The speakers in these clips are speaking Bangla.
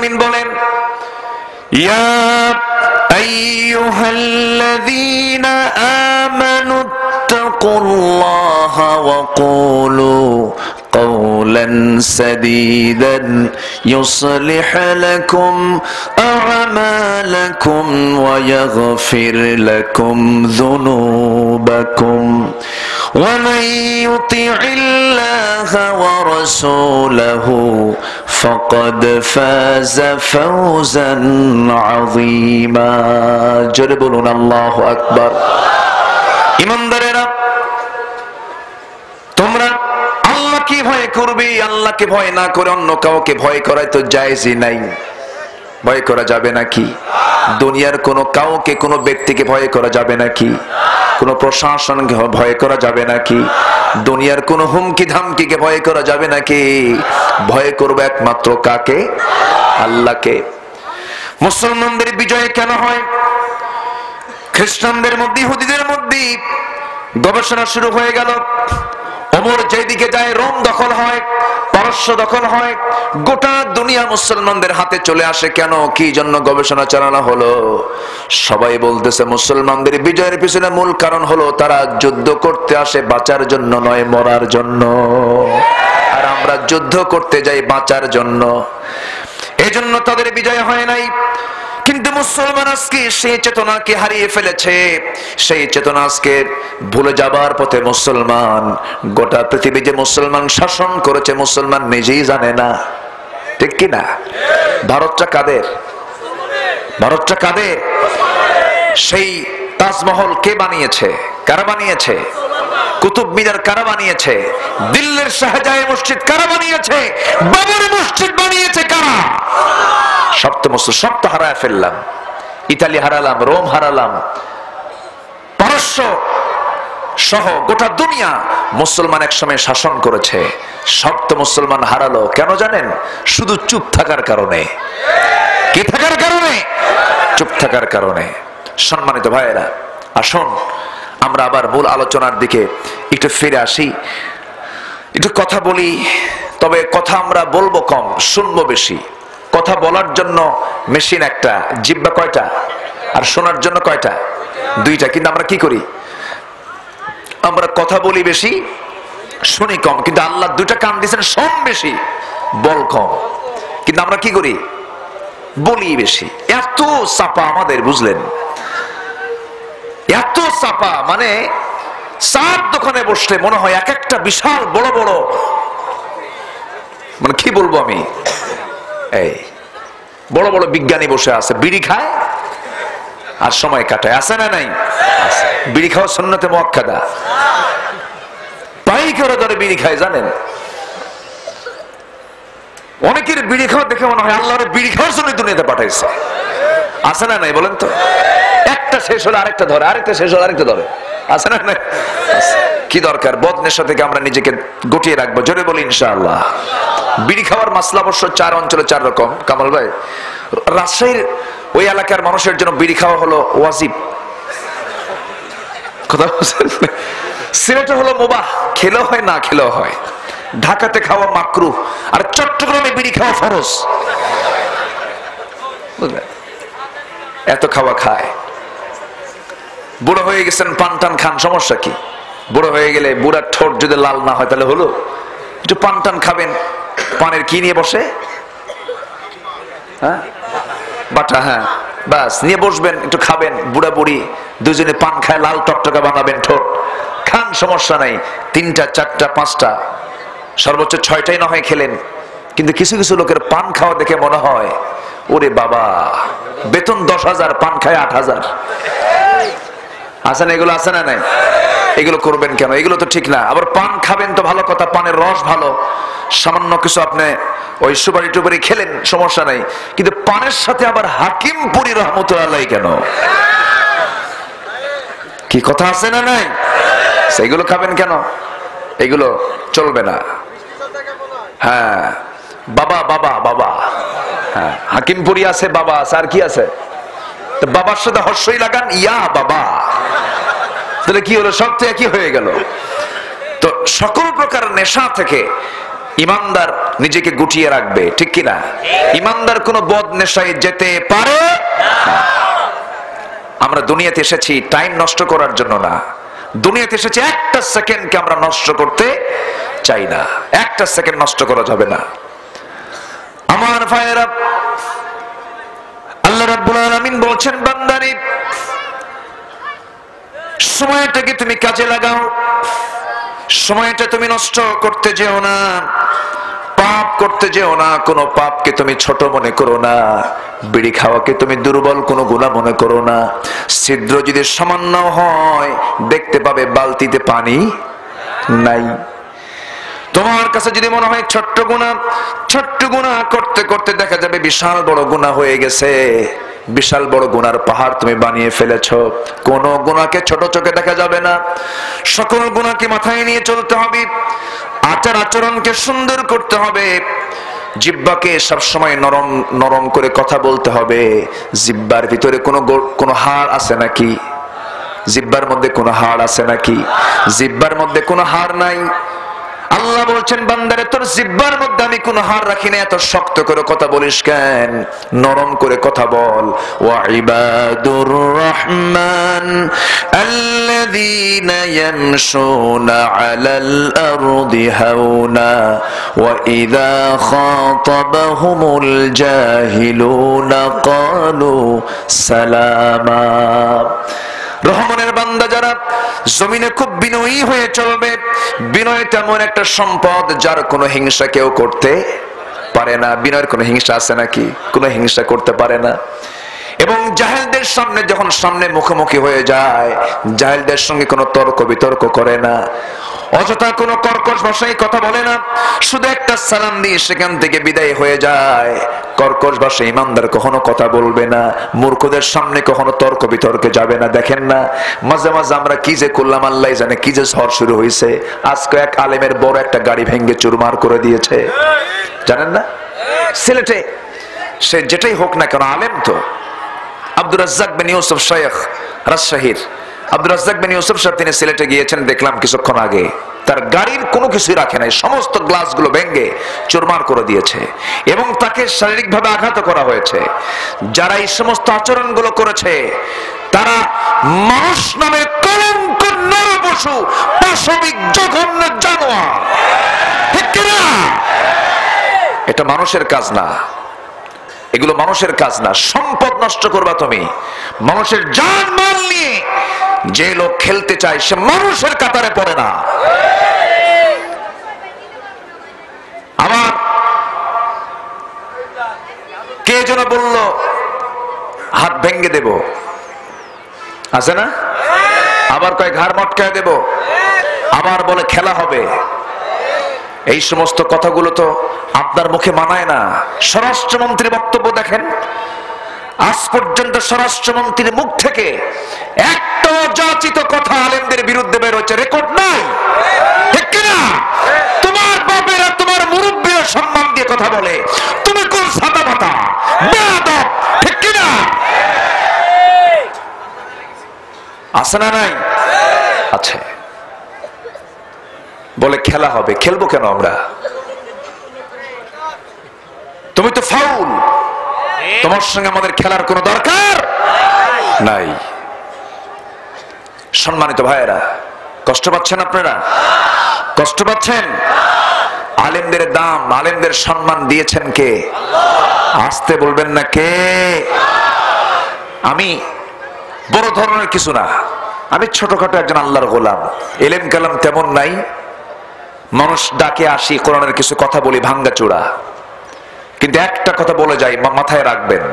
আলামিন বলেন, ইয়া আইয়ুহাল্লাযীনা আমানু তাকুল্লাহা ওয়া কুলু قولا سديدا يصلح لكم أعمالكم ويغفر لكم ذنوبكم ومن يطع الله ورسوله فقد فاز فوزا عظيما جربنا الله أكبر ইমানদারেরা তোমরা আল্লাহকে ভয় করবে, আল্লাহকে ভয় না করে অন্য কাউকে ভয় করাই তো জায়েজই নাই। ভয় করা যাবে নাকি? দুনিয়ার কোনো কাউকে, কোনো ব্যক্তিকে ভয় করা যাবে নাকি? কোনো প্রশাসনকে ভয় করা যাবে নাকি? দুনিয়ার কোনো হুমকি ধামকিকে ভয় করা যাবে নাকি? ভয় করবে একমাত্র কাকে? আল্লাহকে। মুসলমানদের বিজয় কেন হয়? খ্রিস্টানদের মধ্যে, ইহুদিদের মধ্যে গবেষণা শুরু হয়ে গেল। ওমর যেদিকে যায় রোম দখল হয়, পারস্য দখল হয়, গোটা দুনিয়া মুসলমানদের হাতে চলে আসে। কেন, কি জন্য গবেষণা চালানো হলো? সবাই বলতেছে মুসলমানদের বিজয়ের পিছনে মূল কারণ হলো তারা যুদ্ধ করতে আসে বাঁচার জন্য নয়, মরার জন্য। আর আমরা যুদ্ধ করতে যাই বাঁচার জন্য, এজন্য তাদের বিজয় হয় নাই। কিন্তু মুসলমান আজকে সেই চেতনাকে হারিয়ে ফেলেছে। সেই চেতনা আজকে ভুলে যাবার পথে মুসলমান। গোটা পৃথিবী যে মুসলমান শাসন করেছে মুসলমান নিজেই জানে না, ঠিক কি না? ভারতটা কাদের? ভারতটা কাদের? সেই তাজমহল কে বানিয়েছে? কারা বানিয়েছে? কুতুব মিনার কারা বানিয়েছে? দিল্লির শাহজাহান মসজিদ কারা বানিয়েছে? বাবর মসজিদ বানিয়েছে কারা? সব তো হারায় ফেললাম। ইতালি হারালাম, রোম হারালাম, পারস্য সহ গোটা দুনিয়া মুসলমান একসময় শাসন করেছে। সব তো মুসলমান হারালো। কেন জানেন? শুধু চুপ থাকার কারণে। কি থাকার কারণে? চুপ থাকার কারণে। সম্মানিত ভাইয়েরা, আসুন আমরা আবার মূল আলোচনার দিকে একটু ফিরে আসি, একটু কথা বলি। তবে কথা আমরা বলবো কম, শুনবো বেশি। কথা বলার জন্য মেশিন একটা, জিহ্বা কয়টা? আর শোনার জন্য কয়টা? দুইটা। কিন্তু আমরা কি করি? আমরা কথা বলি বেশি, শুনি কম। কিন্তু আল্লাহ দুইটা কান দিয়েছেন, শোন বেশি, বল কম। কিন্তু আমরা কি করি? বলি বেশি। এত চাপা আমাদের, বুঝলেন? এত চাপা, মানে চার দোকানে বসলে মনে হয় এক একটা বিশাল বড় বড়, মানে কি বলবো আমি, এই বড় বড় বিজ্ঞানী বসে আছে, বিড়ি খায় আর সময় কাটায়। আছে না নাই? বিড়ি খাওয়া সুন্নতে মুআক্কাদা। পাই করে ধরে বিড়ি খায়, জানেন? অনেকের বিড়ি খাওয়া দেখে মনে হয় আল্লাহর বিড়ি খাওয়ার জন্য দুনিয়াতে পাঠাইছে। আছে না নাই বলেন তো? একটা শেষ হলে আরেকটা ধরে, আরেকটা শেষ হলে আরেকটা ধরে। আছে না নাই? কি দরকার? বদনেশা থেকে আমরা নিজেকে গুটিয়ে রাখবো। জোরে বলি ইনশাআল্লাহ। বিড়ি খাওয়ার মাসলা অবশ্য চার অঞ্চলে চার রকম। কামাল ভাই, রাজশাহীর ওই এলাকার মানুষের জন্য বিড়ি খাওয়া হলো ওয়াজিব। কথা বলছেন? সিলেটে হলো মুবাহ, খেলেও হয় না খেলেও হয়। ঢাকাতে খাওয়া মাকরুহ, আর চট্টগ্রামে বিড়ি খাওয়া ফরজ। বুঝলেন? এত খাওয়া খায়। বুড়ো হয়ে গেছেন, পান টান খান, সমস্যা কি? বুড়ো হয়ে গেলে বুড়ার ঠোঁট যদি লাল না হয় তাহলে হলো, একটু পান টান খাবেন। পানের কি নিয়ে বসে? হ্যাঁ, বাটা। হ্যাঁ, বাস নিয়ে বসবেন, একটু খাবেন। বুড়া বুড়ি দুজনে পান খায়, লাল টকটকা বানাবেন ঠোঁট, খান, সমস্যা নাই। 3টা 4টা 5টা সর্বোচ্চ 6টাই না হয় খেলেন। কিন্তু কিছু কিছু লোকের পান খাওয়া দেখে মনে হয় ওরে বাবা, বেতন 10,000, পান খায় 8,000। আছে না এগুলো? আছে না নাই? এগুলো করবেন কেন? এগুলো তো ঠিক না। আবার পান খাবেন তো ভালো কথা, পানের রস ভালো, সামান্য কিছু আপনি ওই সুপারি টুপারি খেলেন, সমস্যা নাই। কিন্তু পানের সাথে আবার হাকিমপুরি রহমতুল্লাহ কেন? কি কথা আছে না নাই? সেগুলো খাবেন কেন? এগুলো চলবে না। হ্যাঁ, বাবা বাবা বাবা। হ্যাঁ, হাকিমপুরি আছে, বাবা আছে, আর কি আছে? তো বাবার সাথে হর্ষই লাগান, ইয়া বাবা, তাহলে কি হলো? সব তো একই হয়ে গেল। তো সকল প্রকার নেশা থেকে ইমানদার নিজেকে গুটিয়ে রাখবে, ঠিক কিনা? ইমানদার কোনো বদ নেশায় যেতে পারে না। আমরা দুনিয়াতে এসেছি টাইম নষ্ট করার জন্য না, দুনিয়াতে এসেছি একটা সেকেন্ডকে আমরা নষ্ট করতে চাই না, একটা সেকেন্ড নষ্ট করা যাবে না। আমার ভাইয়েরা, আল্লাহ রাব্বুল আলামিন বলছেন, বান্দারে সময়টাকে তুমি কাজে লাগাও, সময়টা তুমি নষ্ট করতে যেও না, পাপ করতে যেও না, কোনো পাপকে তুমি ছোট মনে করো না, বিড়ি খাওয়াকে তুমি দুর্বল কোনো গুনাহ মনে করো না। ছিদ্র যদি সামান্য হয় দেখতে পাবে বালতিতে পানি নাই। তোমার কাছে যদি মনে হয় ছোট্ট গুনাহ করতে করতে দেখা যাবে বিশাল বড় গুনাহ হয়ে গেছে, বিশাল বড় গুনার পাহাড় তুমি বানিয়ে ফেলেছো। কোন গুনাহকে ছোট চোখে দেখা যাবে না, সকল গুনাহকে মাথায় নিয়ে চলতে হবে, আচার আচরণকে সুন্দর করতে হবে, জিহ্বাকে সবসময় নরম নরম করে কথা বলতে হবে। জিহ্বার ভিতরে কোনো হাড় আছে নাকি? জিহ্বার মধ্যে কোনো হাড় আছে নাকি? জিহ্বার মধ্যে কোনো হাড় নাই। আল্লাহ বলছেন, বান্দারে তোর জিহ্বার মধ্যে আমি কোনো হাড় রাখি না, এত শক্ত করে কথা বলিস কেন? নরম করে কথা বল। ওয়া ইবাদুর রহমান আল্লাযীনা ইয়ামশুনা আলাল আরদি হাওনা ওয়া ইযা খাতাবাহুমুল জাহিলুনা ক্বালু সালামা। রহমানের বান্দা যারা জমিনে খুব বিনয়ী হয়ে চলবে। বিনয় তেমন একটা সম্পদ যার কোনো হিংসা কেউ করতে পারে না। বিনয়ের কোনো হিংসা আছে নাকি? কোনো হিংসা করতে পারে না। এবং জাহেলদের সামনে যখন সামনে মুখোমুখি হয়ে যায়, জাহেলদের সঙ্গে কোনো তর্ক বিতর্ক করে না, অযথা কোনো কর্কশ ভাষায় কথা বলে না, শুধু একটা সালাম দিয়ে সেখান থেকে বিদায় হয়ে যায়। কর্কশ ভাষায় ইমানদার কখনো কথা বলবে না, মূর্খদের সামনে কখনো তর্ক বিতর্কে যাবে না। দেখেন না মাঝে মাঝে আমরা কি যে করলাম, আল্লাহ জানে কি যে ঝড় শুরু হয়েছে। আজকে এক আলেমের বড় একটা গাড়ি ভেঙে চুরমার করে দিয়েছে, জানেন না? সিলেটে সে যেটাই হোক না কেন, আলেম তো। আব্দুর রাজ্জাক বিন ইউসুফ শাইখ রাজশাহীর আব্দুর রাজ্জাক বিন ইউসুফ সাহেব তিনি সিলেটে গিয়েছেন, দেখলাম কিছুক্ষণ আগে। তার গাড়ির কোনো কিছুই রাখে নাই, সমস্ত গ্লাসগুলো ভেঙে চুরমার করে দিয়েছে এবং তাকে শারীরিকভাবে আঘাত করা হয়েছে। যারা এই সমস্ত আচরণগুলো করেছে তারা মানুষ নামে কলঙ্ক, নরপশু, পাশবিক, জঘন্য জানোয়ার, ঠিক কিনা? এটা মানুষের কাজ না, এগুলো মানুষের কাজ না। সম্পদ নষ্ট করবা তুমি, মানুষের জান মাল নিয়ে যে লোক খেলতে চায় সে মানুষের কাতারে পড়ে না। আমার কে যেন বলল হাত ভেঙ্গে দেব, আছে না? আবার কয় ঘাড় মটকায় দেব, আবার বলে খেলা হবে। এই সমস্ত কথাগুলো তো আপনার মুখে মানায় না। স্বরাষ্ট্রমন্ত্রীর বক্তব্য দেখেন, আজ পর্যন্ত স্বরাষ্ট্রমন্ত্রীর মুখ থেকে একটা অযাচিত কথা আলেমদের বিরুদ্ধে বের হচ্ছে রেকর্ড নাই, ঠিক কিনা? তোমার বাপেরা তোমার মুরব্বীরা সম্মান দিয়ে কথা বলে, তুমি কোন সাদা মাথা বেয়াদব, ঠিক কিনা? আছে না নাই? আছে। বলে খেলা হবে, খেলবো কেন আমরা? তুমি তো ফাউল, তোমার সঙ্গে আমাদের খেলার কোনো দরকার নাই। সম্মানিত ভাইয়েরা, কষ্ট পাচ্ছেন আপনারা? কষ্ট পাচ্ছেন? আলেমদের দাম, আলেমদের সম্মান দিয়েছেন কে? আসতে বলবেন না কে? আমি বড় ধরনের কিছু না, আমি ছোটখাটো একজন আল্লাহর গোলাম। এলেম কালাম তেমন নাই, মানুষ ডাকে আসি, কোরআনের কিছু কথা বলি ভাঙ্গাচোরা। কিন্তু একটা কথা বলে যাই, মাথায় রাখবেন,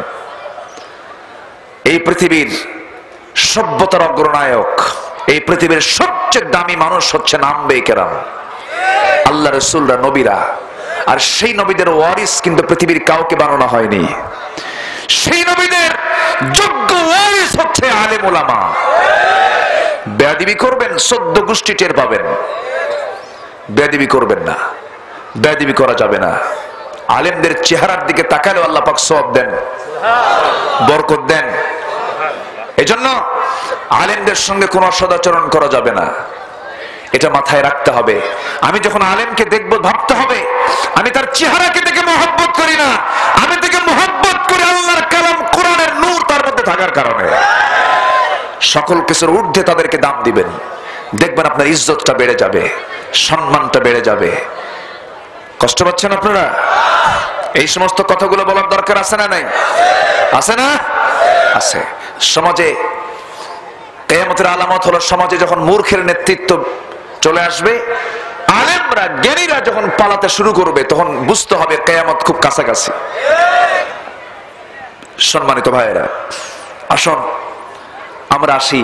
এই পৃথিবীর সভ্যতার অগ্রনায়ক, এই পৃথিবীর সবচেয়ে দামি মানুষ হচ্ছে আম্বিয়া কেরাম, আল্লাহ রাসূলরা, নবীরা। আর সেই নবীদের ওয়ারিস কিন্তু পৃথিবীর কাউকে বানানো হয়নি। সেই নবীদের যোগ্য ওয়ারিস হচ্ছে আলেম ওলামা। বেয়াদবি করবেন 14 গোষ্ঠী টের পাবেন। বেয়াদবি করবেন না, বেয়াদবি করা যাবে না। আলেমদের চেহারার দিকে তাকালে আল্লাহ পাক সওয়াব দেন, বরকত দেন। এজন্য আলেমদের সঙ্গে কোনো অসদাচরণ করা যাবে না। এটা মাথায় রাখতে হবে। আমি যখন আলেমকে দেখবো ভাবতে হবে আমি তার চেহারাকে দেখে মহব্বত করি না, আমি দেখে মহব্বত করি আল্লাহর কালাম কোরআনের নূর তার মধ্যে থাকার কারণে। সকল কিছুর ঊর্ধ্বে তাদেরকে দাম দিবেন, দেখবেন আপনার ইজ্জতটা বেড়ে যাবে, সম্মানটা বেড়ে যাবে। কষ্ট পাচ্ছেন আপনারা? এই সমস্ত কথাগুলো বলার দরকার আছে না নাই? আছে না? আছে। সমাজে কিয়ামতের আলামত হলো সমাজে যখন মূর্খের নেতৃত্ব চলে আসবে, আলেমরা জ্ঞানীরা যখন পালাতে শুরু করবে, তখন বুঝতে হবে কিয়ামত খুব কাছাকাছি। সম্মানিত ভাইয়েরা, আসুন আমরা আসি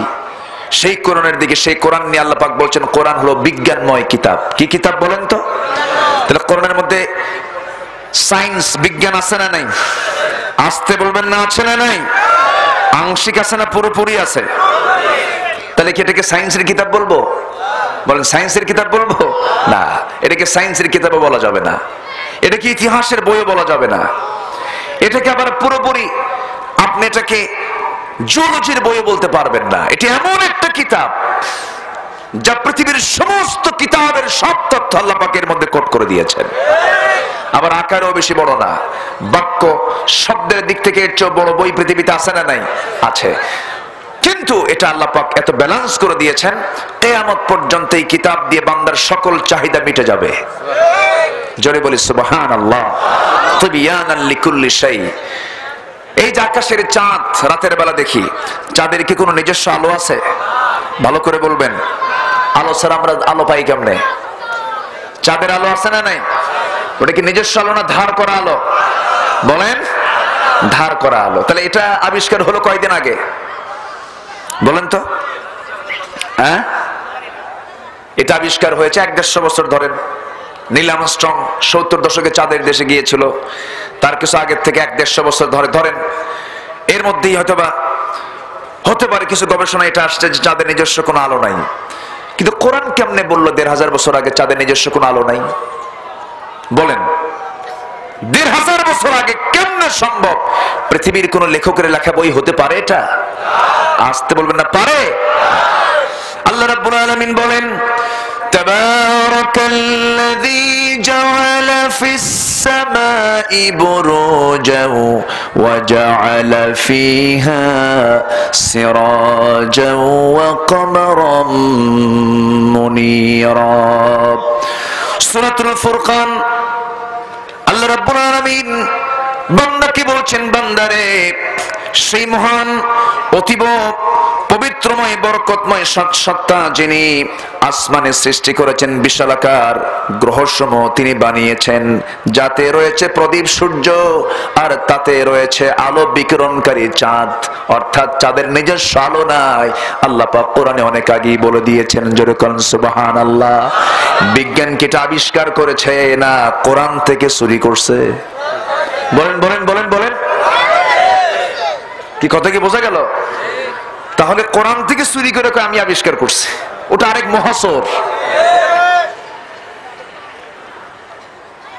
সেই কোরআনের দিকে। সেই কোরআন নিয়ে আল্লাহ পাক বলছেন কোরআন হলো বিজ্ঞানময় কিতাব। কি কিতাব বলেন তো? তাহলে কোরআনের মধ্যে সায়েন্স বিজ্ঞান আছে না নাই? আসতে বলবেন না, আছে না নাই? আংশিক আছে না পুরোপুরি আছে? তাহলে কি এটাকে সায়েন্সের কিতাব বলবো? বলেন সায়েন্সের কিতাব বলবো না, এটাকে সায়েন্সের কিতাবও বলা যাবে না, এটাকে ইতিহাসের বইও বলা যাবে না, এটাকে আবার পুরোপুরি আপনি এটাকে জিওলজির বইও বলতে পারবেন না। এটি এমন একটা কিতাব যা পৃথিবীর সমস্ত কিতাবের সব তথ্য আল্লাহ পাকের মধ্যে কোট করে দিয়েছেন। আবার আকারেও বেশি বড় না, বাক্য শব্দের দিক থেকে এর চেয়ে বড় বই পৃথিবীতে আছে না নাই? আছে। কিন্তু এটা আল্লাহ পাক এত ব্যালেন্স করে দিয়েছেন, কিয়ামত পর্যন্ত এই কিতাব দিয়ে বান্দার সকল চাহিদা মিটে যাবে। জোরে বলি সুবহানাল্লাহ। তিবিয়ানান লিকুল্লি শাই। এই যে আকাশের চাঁদ রাতের বেলা দেখি, চাঁদের কি কোনো নিজস্ব আলো আছে? ভালো করে বলবেন। আলো ছাড়া আমরা আলো পাই কেমনে? চাঁদের আলো আছে না নাই? ওটা কি নিজস্ব আলো না ধার করা আলো? বলেন, ধার করা আলো। তাহলে এটা আবিষ্কার হলো কয়দিন আগে বলেন তো? হ্যাঁ, এটা আবিষ্কার হয়েছে 150 বছর ধরেন। নীল আর্মস্ট্রং 70 দশকে চাঁদের দেশে গিয়েছিল, তার কিছু আগের থেকে 150 বছর ধরে ধরেন। এর মধ্যেই হতে পারে কিছু গবেষণা এটা আসছে যে চাঁদের নিজস্ব কোনো আলো নাই। কিন্তু কোরআন কেমনে বললো 1500 বছর আগে চাঁদের নিজস্ব কোনো আলো নাই? বলেন, 1500 বছর আগে কেমনে সম্ভব? পৃথিবীর কোন লেখকের লেখা বই হতে পারে এটা? আসতে বলবেন না, পারে? আল্লাহ রাব্বুল আলামিন বলেন তাবারাকাল্লাযী জাআলা ফিস সামাই বুরুজান ওয়া জাআলা ফীহা সিরাজান ওয়া কমারাম মুনীরা। সূরাতুল ফুরকান। আল্লাহ রাব্বুল আলামিন বান্দাকে বলছেন, বান্দারে, সেই মহান অতীব পবিত্রময় বরকতময় সত্তা যিনি আসমানে সৃষ্টি করেছেন বিশালাকার গ্রহসমূহ তিনি বানিয়েছেন, যাতে রয়েছে প্রদীপ সূর্য আর তাতে রয়েছে আলো বিকিরণকারী চাঁদ। অর্থাৎ চাঁদের নিজস্ব আলো নাই। আল্লাহ পাক কোরআনে অনেক আগেই বলে দিয়েছেন, জোরে বলেন সুবহানাল্লাহ। বিজ্ঞান কি এটা আবিষ্কার করেছে? না, কোরআন থেকে চুরি করছে। বলেন বলেন বলেন বলেন, কি কথা কি বোঝা গেল? তাহলে কোরআন থেকে চুরি করে আমি আবিষ্কার করছি, ওটা আরেক মহাসর।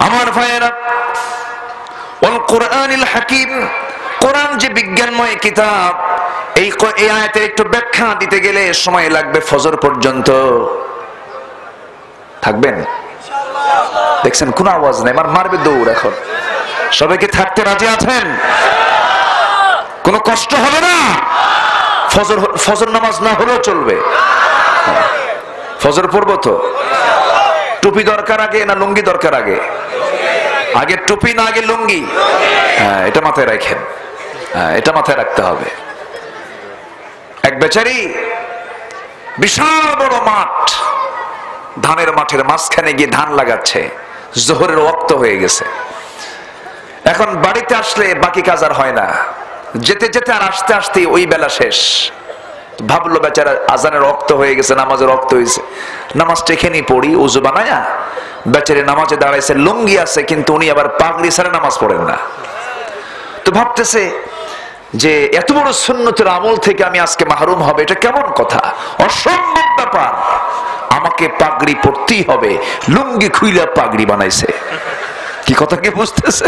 আমার ভাইয়েরা, ওয়াল কুরআনিল হাকিম, কোরআন যে বিজ্ঞানময় কিতাব, এই আয়াতের একটু ব্যাখ্যা দিতে গেলে সময় লাগবে ফজর পর্যন্ত। থাকবেন? দেখছেন কোন আওয়াজ নেই, মারবে দৌড়। এখন সবাইকে থাকতে রাজি আছেন? কোনো কষ্ট হবে না? ফজর নামাজ না হলেও চলবে। ফজর পড়বো তো? টুপি দরকার আগে না লুঙ্গি দরকার আগে? আগে টুপি না আগে লুঙ্গি? হ্যাঁ, এটা মাথায় রাখেন। হ্যাঁ, এটা মাথায় রাখতে হবে। এক বেচারি বিশাল বড় মাঠ, ধানের মাঠের মাঝখানে গিয়ে ধান লাগাচ্ছে। জোহরের ওয়াক্ত হয়ে গেছে। এখন বাড়িতে আসলে বাকি কাজ আর হয় না, যেতে যেতে আর আসতে আসতে ওই বেলা শেষ। ভাবলো বেচারা আজানের রক্ত হয়ে গেছে, নামাজের রক্ত হয়েছে, নামাজটা এখানেই পড়ি। উজু বানায়া বেচারি নামাজে দাঁড়াইছে, লুঙ্গি আছে কিন্তু উনি আবার পাগড়ি ছাড়া নামাজ পড়েন না। তো ভাবতেছে যে এত বড় সুন্নতের আমল থেকে আমি আজকে মাহরুম হবে, এটা কেমন কথা? অসম্ভব ব্যাপার, আমাকে পাগড়ি পড়তেই হবে। লুঙ্গি খুইলা পাগড়ি বানাইছে। কি কথা কি বুঝতেছে?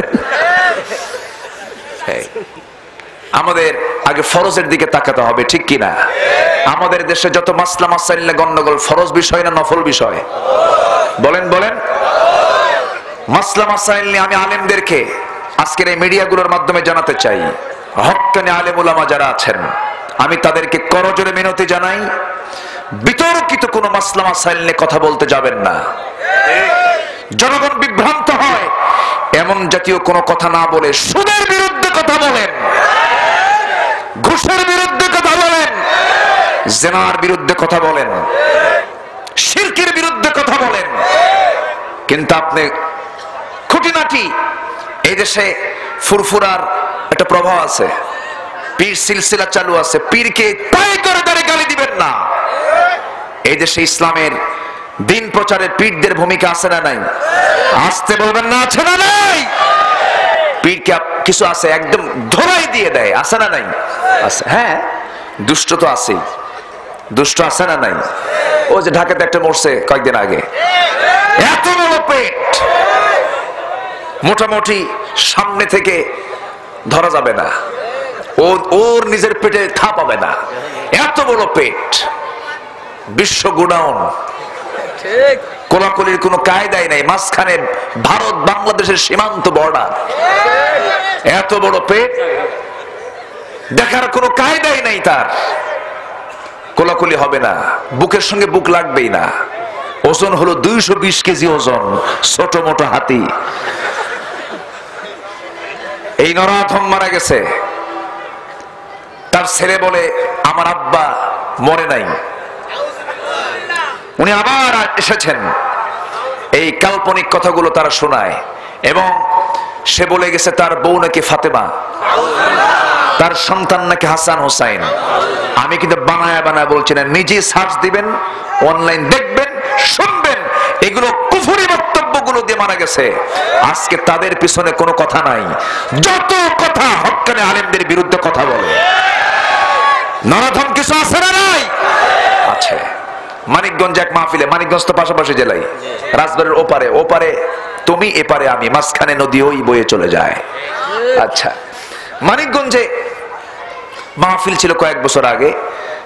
আমাদের আগে ফরজের দিকে তাকাতে হবে, ঠিক কিনা? আমাদের দেশে যত মাসলা মাসাইল গন্ডগোল ফরজ বিষয় না নফল বিষয়? বলেন বলেন। মাসলা মাসাইল নিয়ে আমি আলেমদেরকে আজকের এই মিডিয়াগুলোর মাধ্যমে জানাতে চাই, হক্কানি আলেম উলামা যারা আছেন, আমি তাদেরকে করজোরে মিনতি জানাই, বিতর্কিত কোন মাসলা মাসাইল নিয়ে কথা বলতে যাবেন না। জনগণ বিভ্রান্ত হয় এমন জাতীয় কোনো কথা না বলে সুদের বিরুদ্ধে কথা বলেন, ঘুষের বিরুদ্ধে কথা বলেন, জিনার বিরুদ্ধে কথা বলেন, শিরকের বিরুদ্ধে কথা বলেন। কিন্তু আপনি খুঁটিনাটি, এই দেশে ফুরফুরার একটা প্রভাব আছে, পীর সিলসিলা চালু আছে, পীরকে পায়ে করে দাঁড়িয়ে গালি দিবেন না। এই দেশে ইসলামের দিন প্রচারে পীরদের ভূমিকা আছে না নাই? আসতে বলবেন না, আছে না নাই? পীরকে কিছু আছে একদম ধরাই দিয়ে দেয়, আছে না নাই? আছে। হ্যাঁ, দুষ্ট তো আছেই, দুষ্ট আছে না নাই? ও যে ঢাকাতে একটা মরছে কয়েকদিন আগে, এত বড় পেট, মোটামুটি সামনে থেকে ধরা যাবে না, ওর নিজের পেটে থা পাবে না, এত বড় পেট, বিশ্ব গোডাউন, কোলাকুলির কোনো কায়দাই নাই, মাঝখানে ভারত বাংলাদেশের সীমান্ত বর্ডার, এত বড় পেট, দেখার কোনো কায়দাই নাই তার, কোলাকুলি হবে না, বুকের সঙ্গে বুক লাগবেই না। ওজন হলো 220 কেজি ওজন, ছোট মোটো হাতি। এই নরাধম মারা গেছে, তার ছেলে বলে আমার আব্বা মরে নাই, উনি আবার এসেছেন। এই কাল্পনিক কথাগুলো তারা শোনায়, এবং সে বলে গেছে তার বউ নাকি ফাতেমা, তার সন্তান নাকি হাসান হোসাইন। আমি কিন্তু বানায় বানায় বলছি না, নিজে সার্চ দিবেন, অনলাইন দেখবেন, শুনবেন, এগুলো কুফরি বক্তব্যগুলো দিয়ে মারা গেছে। আজকে তাদের পিছনে কোনো কথা নাই, যত কথা হক্কানি আলেমদের বিরুদ্ধে কথা বলে। নরাধম কিছু আছে না নাই? আছে। মানিকগঞ্জ এক মাহফিলে, মানিকগঞ্জ তো পাশাপাশি জেলায়, রাজবাড়ির ওপারে, ওপারে তুমি এপারে আমি, মাঝখানে নদী ওই বয়ে চলে যায়। আচ্ছা, মানিকগঞ্জে মাহফিল ছিল কয়েক বছর আগে,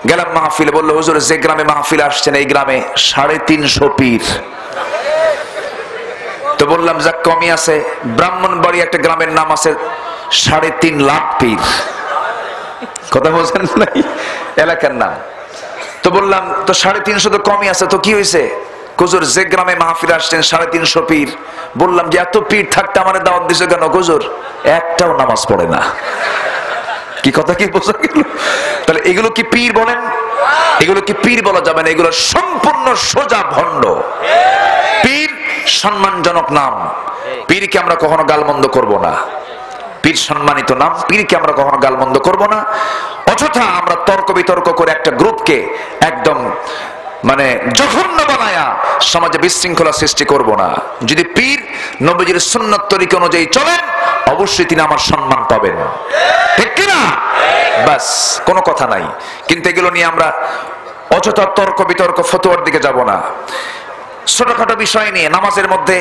গেলাম মাহফিলে, বললো হুজুর যে গ্রামে মাহফিল আসছেন এই গ্রামে 350 পীর। তো বললাম যাক কমই আছে, ব্রাহ্মণবাড়ি একটা গ্রামের নাম আছে 3.5 লাখ পীর। কথা বলছেন নাই? এলাকার নাম। তো বললাম তো 350 তো কমই আছে, তো কি হয়েছে? হুজুর যে গ্রামে মাহফিল আসছেন 350 পীর। বললাম যে এত পীর থাকতে আমার দাওয়াত দিছে কেন? হুজুর একটাও নামাজ পড়ে না। কি কথা কি বোঝা গেল? তাহলে এগুলো কি পীর বলেন? এগুলো কি পীর বলা যাবে না, এগুলো সম্পূর্ণ সোজা ভণ্ড। পীর সম্মানজনক নাম, পীরকে আমরা কখনো গালমন্দ করব না, পীর সম্মানিত নাম, পীরকে আমরা কখনো গালমন্দ করব না। অযথা আমরা তর্ক বিতর্ক করে একটা গ্রুপকে একদম মানে জঘন্য বানায়া সমাজে বিশৃঙ্খলা সৃষ্টি করব না। যদি পীর নবীজির সুন্নাত তরিকা অনুযায়ী চলেন, অবশ্যই তিনি আমার সম্মান পাবেন, ঠিক কিনা? বাস, কোনো কথা নাই। কিন্তু এগুলো নিয়ে আমরা অযথা তর্ক বিতর্ক ফতোয়ার দিকে যাব না। ছোটখাটো বিষয় নিয়ে, নামাজের মধ্যে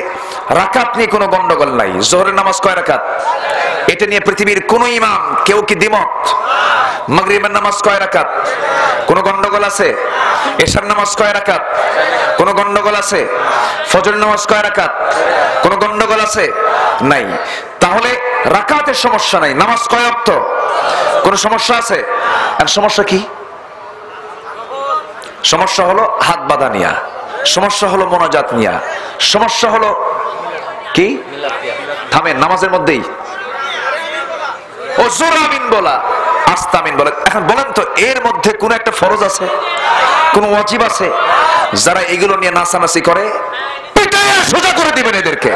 রাকাত নিয়ে কোনো গন্ডগোল নাই। জোহরের নামাজ কয় রাকাত? এটা নিয়ে পৃথিবীর কোন ইমাম কেউ কি দ্বিমত? মাগরিবের নামাজ কয় রাকাত? কোন গন্ডগোল আছে? এশার নামাজ কয় রাকাত? কোন গন্ডগোল আছে? ফজরের নামাজ কয় রাকাত? কোন গন্ডগোল আছে? নাই। তাহলে রাকাতের সমস্যা নাই, নামাজ কয় ওয়াক্ত? কোন সমস্যা আছে? আর সমস্যা কি? সমস্যা হলো হাত বাঁধা নিয়া, সমস্যা হলো মোনাজাত নিয়া, সমস্যা হলো কি? থামেন, নামাজের মধ্যেই ও জোরে আমিন বলা, আস্তে আমিন বলা। এখন বলেন তো, এর মধ্যে কোন একটা ফরজ আছে, কোন ওয়াজিব আছে? যারা এগুলো নিয়ে নাচানাচি করে, পিটাইয়া সোজা করে দিবেন এদেরকে।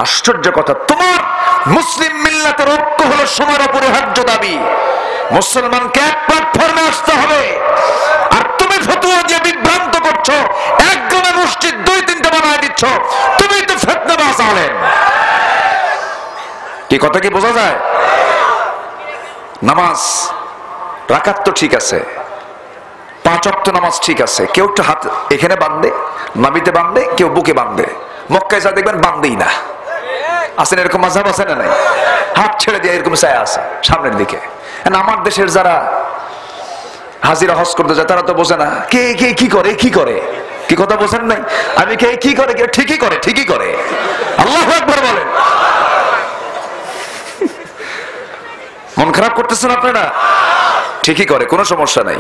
আশ্চর্য কথা, তোমার মুসলিম মিল্লাতের ঐক্য হলো সময়ের অপরিহার্য দাবি। মুসলমানকে এক প্ল্যাটফর্মে আসতে হবে, আর তুমি ফতোয়া দিয়ে বিভ্রান্ত করছো, এক গ্রামে মসজিদ 2-3টা বানায় দিচ্ছ, তুমি তো ফিতনাবাজ আলেম। কি কথা কি বোঝা যায়? নামাজ রাকাত তো ঠিক আছে, 5 ওয়াক্ত নামাজ ঠিক আছে, কেউ একটু হাত এখানে বাঁধে, নাবিতে বাঁধে, কেউ বুকে বাঁধে। মক্কায় যা দেখবেন বাঁধেই না, আছেন এরকম মাযহাব আছে না নাই? হাত ছেড়ে দিয়ে এরকম চায় আছে সামনের দিকে। আমার দেশের যারা হাজিরা হজ করতে যায়, তারা তো বোঝে না কে কে কি করে কি করে, কি কথা বোঝেন নাই? আমি কে কি করে, ঠিকই করে ঠিকই করে। আল্লাহু আকবার বলেন। মন খারাপ করতেছেন আপনারা? ঠিকই করে, কোনো সমস্যা নাই।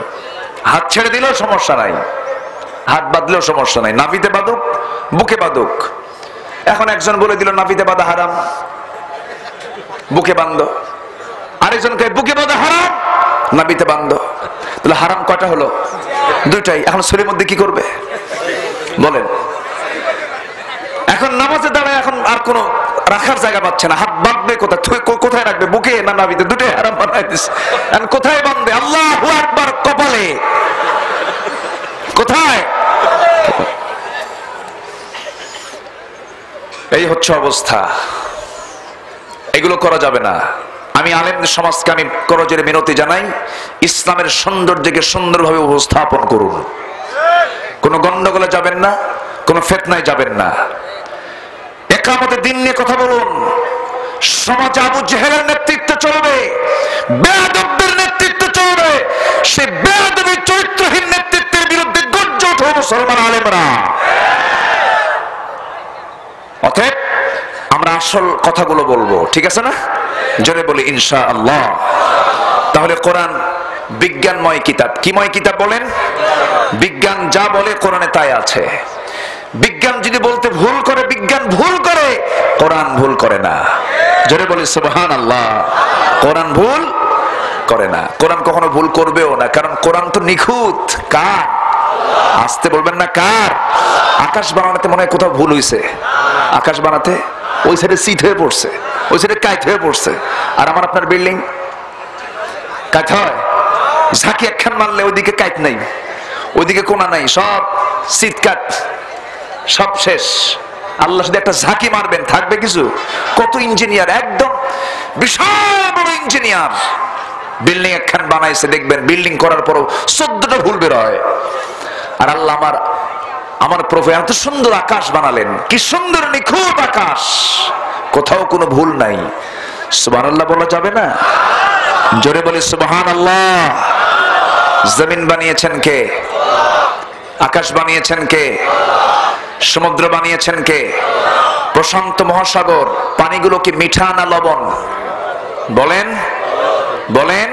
হাত ছেড়ে দিলেও সমস্যা নাই, হাত বাঁধলেও সমস্যা নাই, নাভিতে বাঁধুক বুকে বাঁধুক। এখন একজন বলে দিল নাভিতে বাঁধা হারাম, বুকে বাঁধ। আরেকজনকে বুকে বাঁধা হারাম, নাভিতে বাঁধ। তাহলে হারাম কয়টা হলো? দুইটাই। এখন শরীরের মধ্যে কি করবে বলেন? এখন নামাজে দাঁড়ায় এখন আর কোনো রাখার জায়গা পাচ্ছে না, হাত বাঁধবে কোথায়, কোথায় রাখবে, বুকে না নাভিতে? দুটোই হারাম বানাই দিচ্ছে। এখন কোথায় বাঁধবে? আল্লাহু আকবার কপালে, কোথায়? এই হচ্ছে অবস্থা। এগুলো করা যাবে না। আমি আলেমদের সমাজকে আমি করজোরে মিনতি জানাই, ইসলামের সৌন্দর্যকে সুন্দরভাবে উপস্থাপন করুন। কোনো গন্ডগোলে যাবেন না, কোনো ফিতনায় যাবেন না। ইকামতের দিন নিয়ে কথা বলুন। সমাজে আবু জেহেলের নেতৃত্ব চলবে, বেয়াদবদের নেতৃত্ব চলবে। সেই বেয়াদবী চরিত্রহীন নেতৃত্বের বিরুদ্ধে গর্জে ওঠো মুসলমান আলেমরা। অতএব আমরা আসল কথাগুলো বলবো, ঠিক আছে না? জোরে বলি ইনশাআল্লাহ। তাহলে কোরআন বিজ্ঞানময় কিতাব। কিময় কিতাব বলেন? বিজ্ঞান যা বলে কোরআনে তাই আছে। বিজ্ঞান যদি বলতে ভুল করে, বিজ্ঞান ভুল করে, কোরআন ভুল করে না। জোরে বলি সুবহানাল্লাহ। কোরআন ভুল করে না, কোরআন কখনো ভুল করবেও না, কারণ কোরআন তো নিখুঁত। কার? আসতে বলবেন না কার? আকাশ বানাতে মনে হয় কোথাও ভুল হয়েছে। আকাশ বানাতে ওই সাইডে সিট হয়ে পড়ছে, ওই সাইডে কাইট হয়ে পড়ছে। আর আমার আপনার বিল্ডিং কাইট হয়? ঝাঁকি একখান মারলে ওইদিকে কাইট নাই, ওইদিকে কোনা নাই, সব সিট কাট, সব শেষ। আল্লাহ শুধু একটা ঝাঁকি মারবেন, থাকবে কিছু? কত ইঞ্জিনিয়ার, একদম বিশাল বড় ইঞ্জিনিয়ার বিল্ডিং একখান বানাইছে, দেখবেন বিল্ডিং করার পরও 14টা ভুল বের হয়। আর আল্লাহ আমার প্রভু এত সুন্দর আকাশ বানালেন, কি সুন্দর নিখুঁত আকাশ, কোথাও কোনো ভুল নাই। সুবহানাল্লাহ বলা যাবে না? জোরে বলি সুবহানাল্লাহ। জমিন বানিয়েছেন কে? আকাশ বানিয়েছেন কে? সমুদ্র বানিয়েছেন কে? প্রশান্ত মহাসাগর পানিগুলো কি মিঠা না লবণ? বলেন বলেন,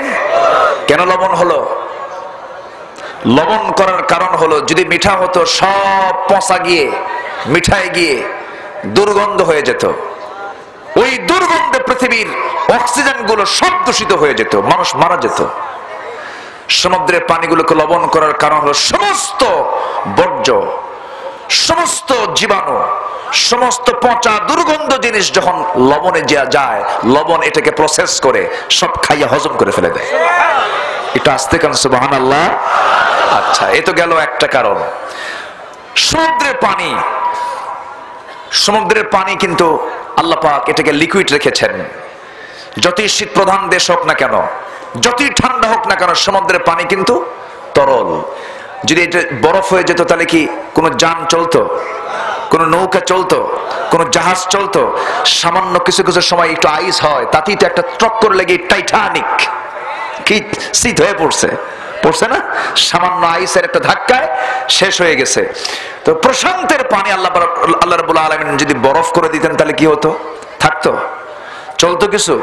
কেন লবণ হলো? লবণ করার কারণ হলো, যদি মিঠা হতো সব পচা গিয়ে মিঠায় গিয়ে দুর্গন্ধ হয়ে যেত। ওই দুর্গন্ধে পৃথিবীর অক্সিজেন গুলো সব দূষিত হয়ে যেত, মানুষ মারা যেত। সমুদ্রের পানিগুলোকে লবণ করার কারণ হলো সমস্ত বর্জ্য, সমস্ত জীবাণু, সমস্ত পচা দুর্গন্ধ জিনিস যখন লবণে যায়, লবণ এটাকে প্রসেস করে সব খাইয়া হজম করে ফেলে দেয়। এটা আসতে কারণ সুবহানাল্লাহ। আচ্ছা, এ তো গেল একটা কারণ। সমুদ্রের পানি কিন্তু আল্লাহ পাক এটাকে লিকুইড রেখেছেন। যতই শীত প্রধান দেশ হোক না কেন, যতই ঠান্ডা হোক না কেন, সমুদ্রের পানি কিন্তু তরল। যদি এটা বরফ হয়ে যেত তাহলে কি কোনো যান চলতো? কোনো নৌকা চলতো? কোনো জাহাজ চলতো? সামান্য কিছু কিছু সময় একটু আইস হয়, তাতেই তো একটা টক্কর লেগে টাইটানিক কি শীত হয়ে পড়ছে না? সামান্য আইসের একটা ধাক্কায় শেষ হয়ে গেছে। তো প্রশান্তের পানি আল্লাহ রাব্বুল আলামিন যদি বরফ করে দিতেন তাহলে কি হতো? থাকতো? চলতো কিছু?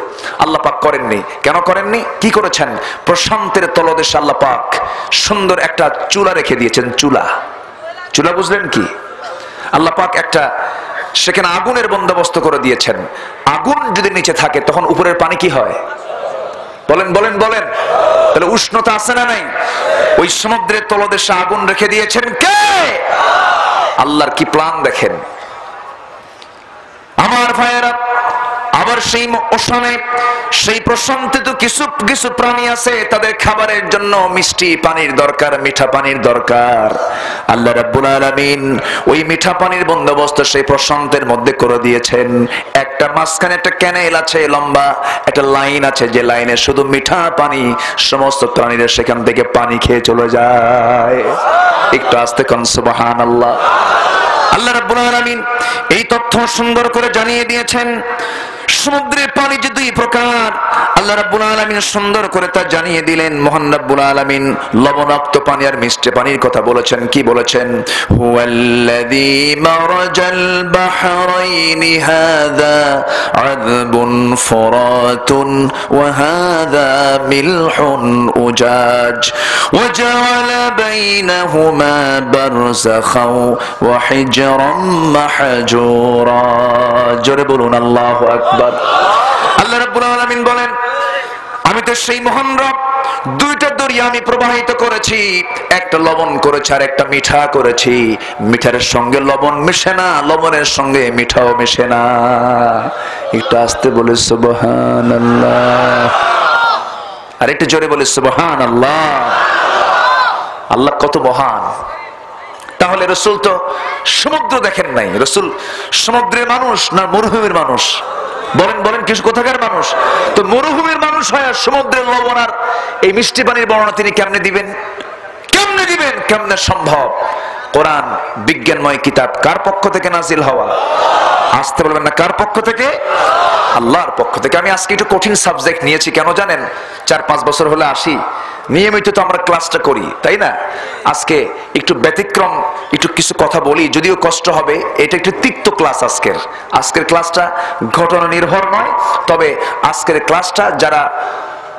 আল্লাহ পাক করেননি। কেন করেননি? কি করেছেন? প্রশান্তের তলদেশে আল্লাহ পাক সুন্দর একটা চুলা রেখে দিয়েছেন। চুলা বুঝলেন কি? আল্লাহ পাক একটা সেখানে আগুনের বন্দোবস্ত করে দিয়েছেন। আগুন যদি নিচে থাকে তখন উপরের পানি কি হয়? বলেন বলেন বলেন। তাহলে উষ্ণতা আছে না নাই? ওই সমুদ্রের তলদেশে আগুন রেখে দিয়েছেন কে? আল্লাহর কি প্ল্যান দেখেন। আমার ভাইয়েরা, আবার সেই ওশানে, সেই প্রশান্তিতে কিছু কিছু প্রাণী আছে, তাদের খাবারের জন্য মিষ্টি পানির দরকার, মিঠা পানির দরকার। আল্লাহ রাব্বুল আলামিন ওই মিঠা পানির বন্দোবস্ত সেই প্রশান্তের মধ্যে করে দিয়েছেন। একটা মাঝখানে একটা ক্যানেল আছে, লম্বা একটা লাইন আছে, যে লাইনে শুধু মিঠা পানি, সমস্ত প্রাণীরা সেখান থেকে পানি খেয়ে চলে যায়। একটু আস্তে কোন সুবহানাল্লাহ। আল্লাহ রাব্বুল আলামিন এই তথ্য সুন্দর করে জানিয়ে দিয়েছেন। সমুদ্রের পানি যে দুই প্রকার, আল্লাহ রাব্বুল আলামিন সুন্দর করে তা জানিয়ে দিলেন। মহান রাব্বুল আলামিন লবণাক্ত পানি আর মিষ্টি পানির কথা বলেছেন। কি বলেছেন? হুয়াল্লাযী মারাজাল বাহরাইনি হাযা আযবুন ফুরাতুন ওয়া হাযা মিলহুন উজাজ ওয়া জাআলা বাইনাহুমা বারযাখাও ওয়া হিজরাম মাহজুরা। জোরে বলুন আল্লাহু আকবার। আল্লাহ রাব্বুল আলামিন বলেন, আমি তো সেই মহান রব, দুইটা দরিয়া আমি প্রবাহিত করেছি, একটা লবণ করেছি আর একটা মিঠা করেছি। মিঠার সঙ্গে লবণ মিশে না, লবণের সঙ্গে মিঠাও মিশে না। একটু আস্তে বলে সুবহানাল্লাহ, আর একটু জোরে বলে সুবহানাল্লাহ। আল্লাহ কত মহান। তাহলে রাসূল তো সমুদ্র দেখেন নাই, রাসূল সমুদ্রের মানুষ না মরুভূমির মানুষ? বলেন বলেন, কিছু কোথাকার মানুষ? তো মরুভূমির মানুষ হয় সমুদ্রের লবণ আর এই মিষ্টি পানির বর্ণনা তিনি কেমনে দিবেন? কেমনে দিবেন? কেমনে সম্ভব? কোরআন বিজ্ঞানময় কিতাব, কার পক্ষ থেকে নাজিল হওয়া? আসতে বলবেন না, কার পক্ষ থেকে? আল্লাহর পক্ষ থেকে। আমি আজকে একটু কঠিন সাবজেক্ট নিয়েছি, কেন জানেন? 4-5 বছর হলে আসি, নিয়মিত তো আমরা ক্লাসটা করি, তাই না? আজকে একটু ব্যতিক্রম, একটু কিছু কথা বলি, যদিও কষ্ট হবে। এটা একটু তিক্ত ক্লাস আজকের ক্লাসটা ঘটনা নির্ভর নয়, তবে আজকের ক্লাসটা যারা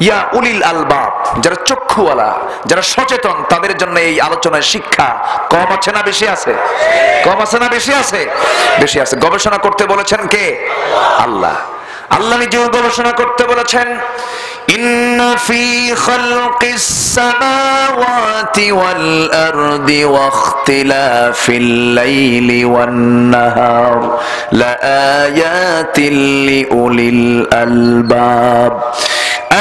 ইয়া উলিল আলবাব, যারা চক্ষুওয়ালা, যারা সচেতন, তাদের জন্য এই আলোচনায় শিক্ষা কম আছে না বেশি আছে? কম আছে না বেশি আছে? বেশি আছে। গবেষণা করতে বলেছেন কে? আল্লাহ। আল্লাহ নিজেও গবেষণা করতে বলেছেন। ইন্না ফি খালকিস সামাওয়াতি ওয়াল আরদি ওয়া ইখতিলাফিল লাইলি ওয়ান নাহার লাআয়াতিল লিউলিল আলবাব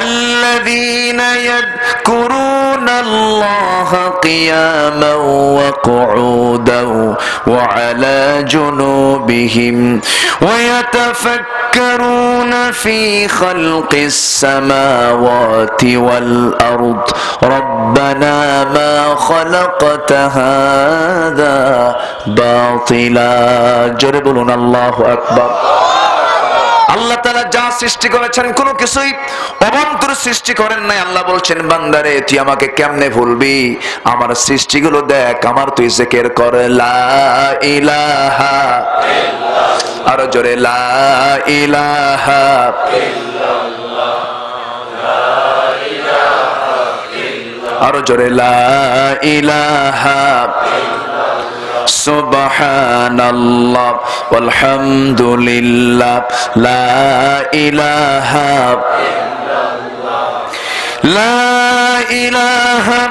الذين يذكرون الله قياما وقعودا وعلى جنوبهم ويتفكرون في خلق السماوات والأرض ربنا ما خلقت هذا باطلا جربون الله أكبر। আল্লাহ তাআলা যা সৃষ্টি করেছেন কোনো কিছুই অবান্তর সৃষ্টি করেন নাই। আল্লাহ বলছেন, বান্দারে তুই আমাকে কেমনে ভুলবি? আমার সৃষ্টিগুলো দেখ, আমার তুই জিকির কর লা ইলাহা ইল্লাল্লাহ, আর জোরে লা ইলাহা ইল্লাল্লাহ, লা ইলাহা ইল্লাল্লাহ, আর জোরে লা ইলাহা সুবহানাল্লাহ ওয়ালহামদুলিল্লাহ লা ইলাহা ইল্লাল্লাহ, লা ইলাহা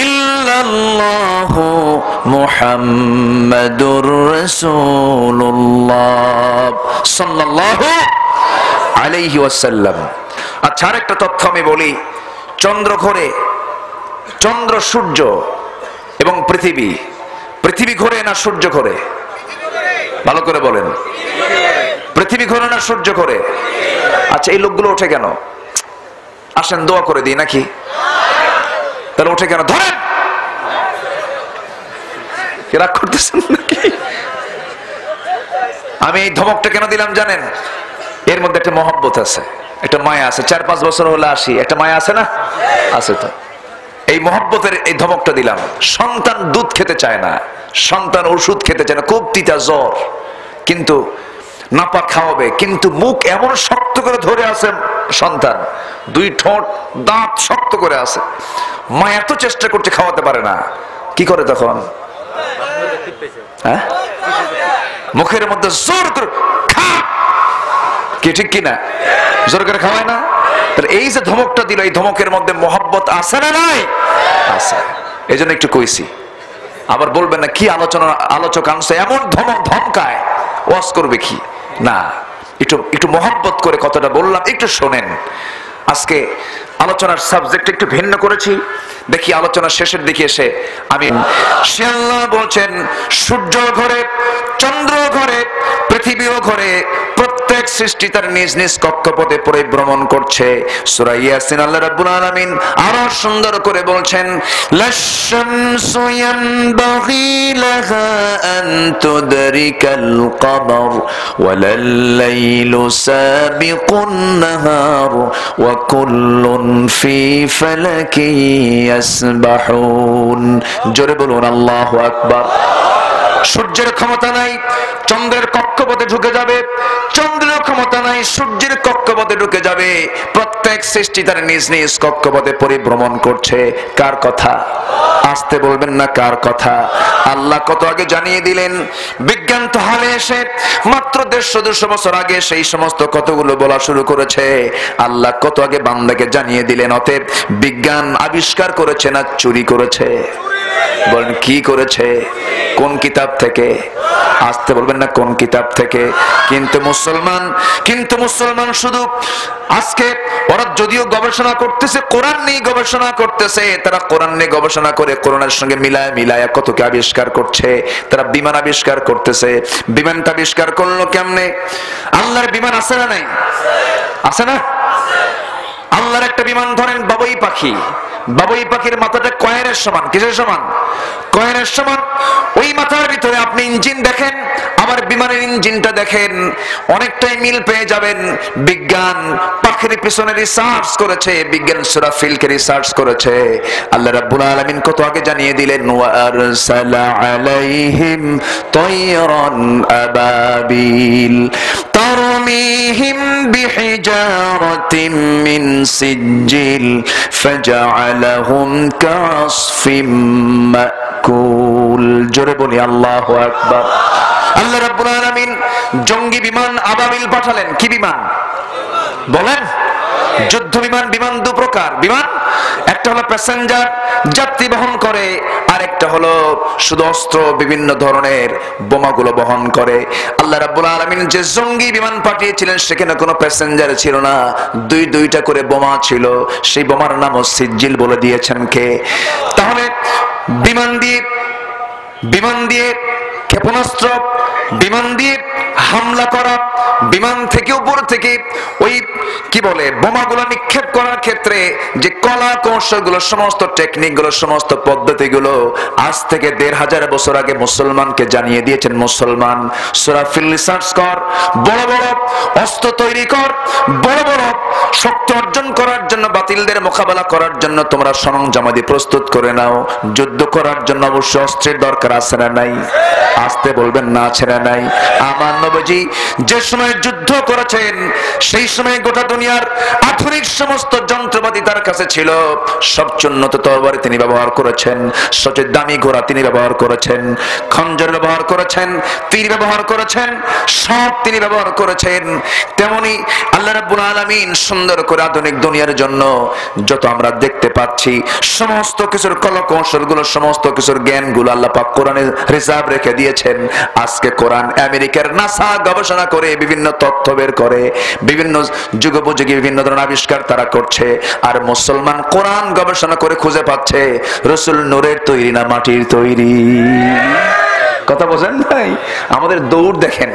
ইল্লাল্লাহ মুহাম্মাদুর রাসূলুল্লাহ সাল্লাল্লাহু আলাইহি ওয়াসাল্লাম। আচ্ছা, আরেকটা তথ্য আমি বলি। চন্দ্র ঘোরে, চন্দ্র, সূর্য এবং পৃথিবী ঘোরে না সূর্য ঘোরে? ভালো করে বলেন। পৃথিবী ঘোরে না সূর্য ঘোরে? আচ্ছা, এই লোকগুলো ওঠে কেন? আসেন দোয়া করে দিই নাকি? তাহলে ওঠে কেন? ধরেন, রাগ করতেছেন নাকি? আমি এই ধমকটা কেন দিলাম জানেন? এর মধ্যে একটা মহব্বত আছে, একটা মায়া আছে। 4-5 বছর হলে আসি, একটা মায়া আছে না? আছে তো। এই মহব্বতের এই ধমকটা দিলাম। সন্তান দুধ খেতে চায় না, সন্তান ওষুধ খেতে চায় না, খুব তিতা জ্বর, কিন্তু নাপা খাওয়াবে, কিন্তু মুখ এমন শক্ত করে ধরে আছে সন্তান, 2 ঠোঁট দাঁত শক্ত করে আছে। মা এত চেষ্টা করতে খাওয়াতে পারে না। কি করে তখন? হ্যাঁ, মুখের মধ্যে জোর করে খা, কি ঠিক কিনা? জোর করে খাওয়ায় না? এই যে ধমকটা দিল, এই ধমকের মধ্যে মহব্বত আছে না নাই? আছে। এই জন্য একটু কইছি। আবার বলবেন না কি আলোচক আনছে এমন ধমক, ধমকায়, ওয়াজ করবে কি না? একটু মহব্বত করে কথাটা বললাম, একটু শোনেন। আজকে আলোচনার সাবজেক্ট একটু ভিন্ন করেছি। দেখি আলোচনার শেষের দিকে এসে আমি সে আল্লাহ বলছেন, সূর্য ঘরে, চন্দ্র ঘরে, পৃথিবীও ঘরে, প্রত্যেক সৃষ্টি তার নিজ নিজ কক্ষপথে পরিভ্রমণ করছে। সূরা ইয়াসিন আল্লাহ রাব্বুল আলামিন আরো সুন্দর করে বলছেন, লাশ-শামসু ইয়ানবাগি লাহা আন তুদরিকাল কমর ওয়ালাল-লাইলু সাবিকুন নাহার ওয়া কুল্লুন ফি ফালাকি ইয়াসবাহুন। জোরে বলুন আল্লাহু আকবার। সূর্যের ক্ষমতা নাই চন্দ্রের কক্ষপথে ঢুকে যাবে, চন্দ্রের ক্ষমতা নাই সূর্যের কক্ষপথে ঢুকে যাবে। প্রত্যেক সৃষ্টি তার নিজ নিজ কক্ষপথে পরিভ্রমণ করছে। কার কথা? আসতে বলবেন না কার কথা? আল্লাহ কত আগে জানিয়ে দিলেন। বিজ্ঞান তো হালে এসে মাত্র 150-200 বছর আগে সেই সমস্ত কতগুলো বলা শুরু করেছে। আল্লাহ কত আগে বান্দাকে জানিয়ে দিলেন। অতএব বিজ্ঞান আবিষ্কার করেছে না চুরি করেছে? বলেন কি করেছে? কোন কিতাব থেকে? আসতে বলবেন না কোন কিতাব থেকে? কিন্তু মুসলমান শুধু আজকে ওরা যদিও গবেষণা করতেছে, কোরআন নিয়ে গবেষণা করতেছে, তারা কোরআন নিয়ে গবেষণা করে কোরআনের সঙ্গে মিলায় কত কি আবিষ্কার করছে। তারা বিমান আবিষ্কার করতেছে। বিমানটা আবিষ্কার করলো কেমনে? আল্লাহর বিমান আছে না নাই? আছে না? আল্লাহর একটা বিমান ধরেন বাবুই পাখি। বাবুই পাখির মাথাটা কয়েনের সমান। কিসের সমান? কয়েনের সমান। ওই মাথার ভিতরে আপনি ইঞ্জিন দেখেন, আবার বিমানের ইঞ্জিনটা দেখেন, অনেকটাই মিল পেয়ে যাবেন। বিজ্ঞান পাখির পিছনে রিসার্চ করেছে, বিজ্ঞান সুরাফিলকে রিসার্চ করেছে। আল্লাহ রাব্বুল আলামিন কত আগে জানিয়ে দিলেন, ওয়া আরসালা আলাইহিম তায়রান আবাবিল তারমিহিম বিহিজারাতিন মিন সিজ্জিল ফাজআলাহুম কাসফিম মাকুল। জোরে বলি আল্লাহু আকবার। আল্লাহ রাব্বুল আলামিন জঙ্গি বিমান আবাবিল পাঠালেন। কি বিমান বলেন? যুদ্ধ বিমান। বিমান দু প্রকার বিমান, একটা হলো প্যাসেঞ্জার যাত্রী বহন করে, আর একটা হলো শুধু অস্ত্র বিভিন্ন ধরনের বোমাগুলো বহন করে। আল্লাহ রাব্বুল আলামিন যে জঙ্গি বিমান পাঠিয়েছিলেন সেখানে কোনো প্যাসেঞ্জার ছিল না, দুইটা করে বোমা ছিল। সেই বোমার নাম সিজ্জিল বলে দিয়েছেন কে? তাহলে বিমান দিয়ে ক্ষেপণাস্ত্র, বিমান দিয়ে হামলা করা, বিমান থেকে উপর থেকে ওই কি বলে বোমাগুলো নিক্ষেপ করার ক্ষেত্রে যে কলা কৌশলগুলো, সমস্ত টেকনিকগুলো, সমস্ত পদ্ধতিগুলো আজ থেকে 1500 বছর আগে মুসলমানকে জানিয়ে দিয়েছেন মুসলমান। সুরাফিল রিসার্চ কর, বড় বড় অস্ত্র তৈরি কর, বড় বড় শক্তি অর্জন করার জন্য, বাতিলদের মোকাবেলা করার জন্য তোমরা সরঞ্জামাদি প্রস্তুত করে নাও। যুদ্ধ করার জন্য অবশ্য অস্ত্রের দরকার আছে না নাই? আসতে বলবেন না আছে না নাই? আমার নবীজি যে সময় যুদ্ধ করেছেন সেই সময় গোটা দুনিয়ার আধুনিক সমস্ত যন্ত্রপাতি তার কাছে ছিল। সবচেয়ে উন্নত তরবারি তিনি ব্যবহার করেছেন, সবচেয়ে দামি ঘোড়া তিনি ব্যবহার করেছেন, খঞ্জর ব্যবহার করেছেন, তীর ব্যবহার করেছেন, সব তিনি ব্যবহার করেছেন। তেমনি আল্লাহ রাব্বুল আলামিন সুন্দর করে আধুনিক দুনিয়ার জন্য যত আমরা দেখতে পাচ্ছি সমস্ত কিছুর কৌশলগুলো, সমস্ত কিছুর জ্ঞানগুলো আল্লাহ পাক কোরআনে রিজার্ভ রেখে দিয়েছেন। আজকে কোরআন আমেরিকার নাসা গবেষণা করে বিভিন্ন তথ্য বের করে, বিভিন্ন যুগোপযোগী বিভিন্ন ধরনের আবিষ্কার তারা করছে। আর মুসলমান কোরআন গবেষণা করে খুঁজে পাচ্ছে রাসূল নূরের তৈরি না মাটির তৈরি। কথা বোঝেন ভাই? আমাদের দৌড় দেখেন,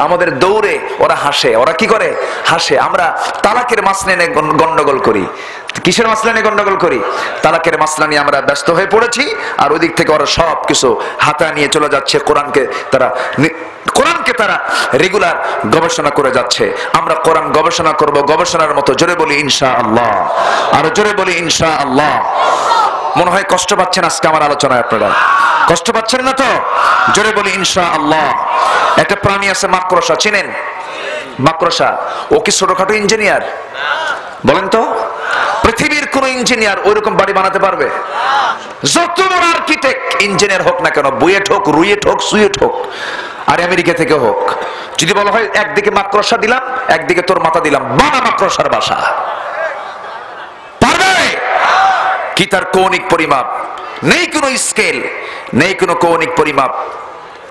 আমাদের দৌড়ে ওরা হাসে। ওরা কি করে? হাসে। আমরা তালাকের মাসলা নিয়ে গন্ডগোল করি। কিসের মাসলা নিয়ে গন্ডগোল করি? তালাকের মাসলা নিয়ে আমরা ব্যস্ত হয়ে পড়েছি, আর ওই দিক থেকে ওরা সব কিছু হাতা নিয়ে চলে যাচ্ছে। কোরআনকে তারা রেগুলার গবেষণা করে যাচ্ছে। আমরা কোরআন গবেষণা করব গবেষণার মতো। জোরে বলি ইনশাআল্লাহ, আর জোরে বলি ইনশাআল্লাহ। মনে হয় কষ্ট পাচ্ছেন আজকে আমার আলোচনায়? আপনারা কষ্ট পাচ্ছেন না তো? জোরে বলি ইনশাআল্লাহ। একটা প্রাণী আছে মাকড়সা, চিনেন? মাকড়সা। ও কি ছোটখাটো ইঞ্জিনিয়ার? বলেন তো, পৃথিবীর কোন ইঞ্জিনিয়ার ওইরকম বাড়ি বানাতে পারবে? যত বড় আর্কিটেক্ট ইঞ্জিনিয়ার হোক না কেন, বুয়েট হোক, রুয়েট হোক, সুয়েট হোক, আর আমেরিকা থেকে হোক, যদি বলা হয় একদিকে মাকড়সা দিলাম, একদিকে তোর মাথা দিলাম, বানা মাকড়সার বাসা, পারবে কি? তার কৌণিক পরিমাপ নেই, কোনো স্কেল নেই, কোনো কৌণিক পরিমাপ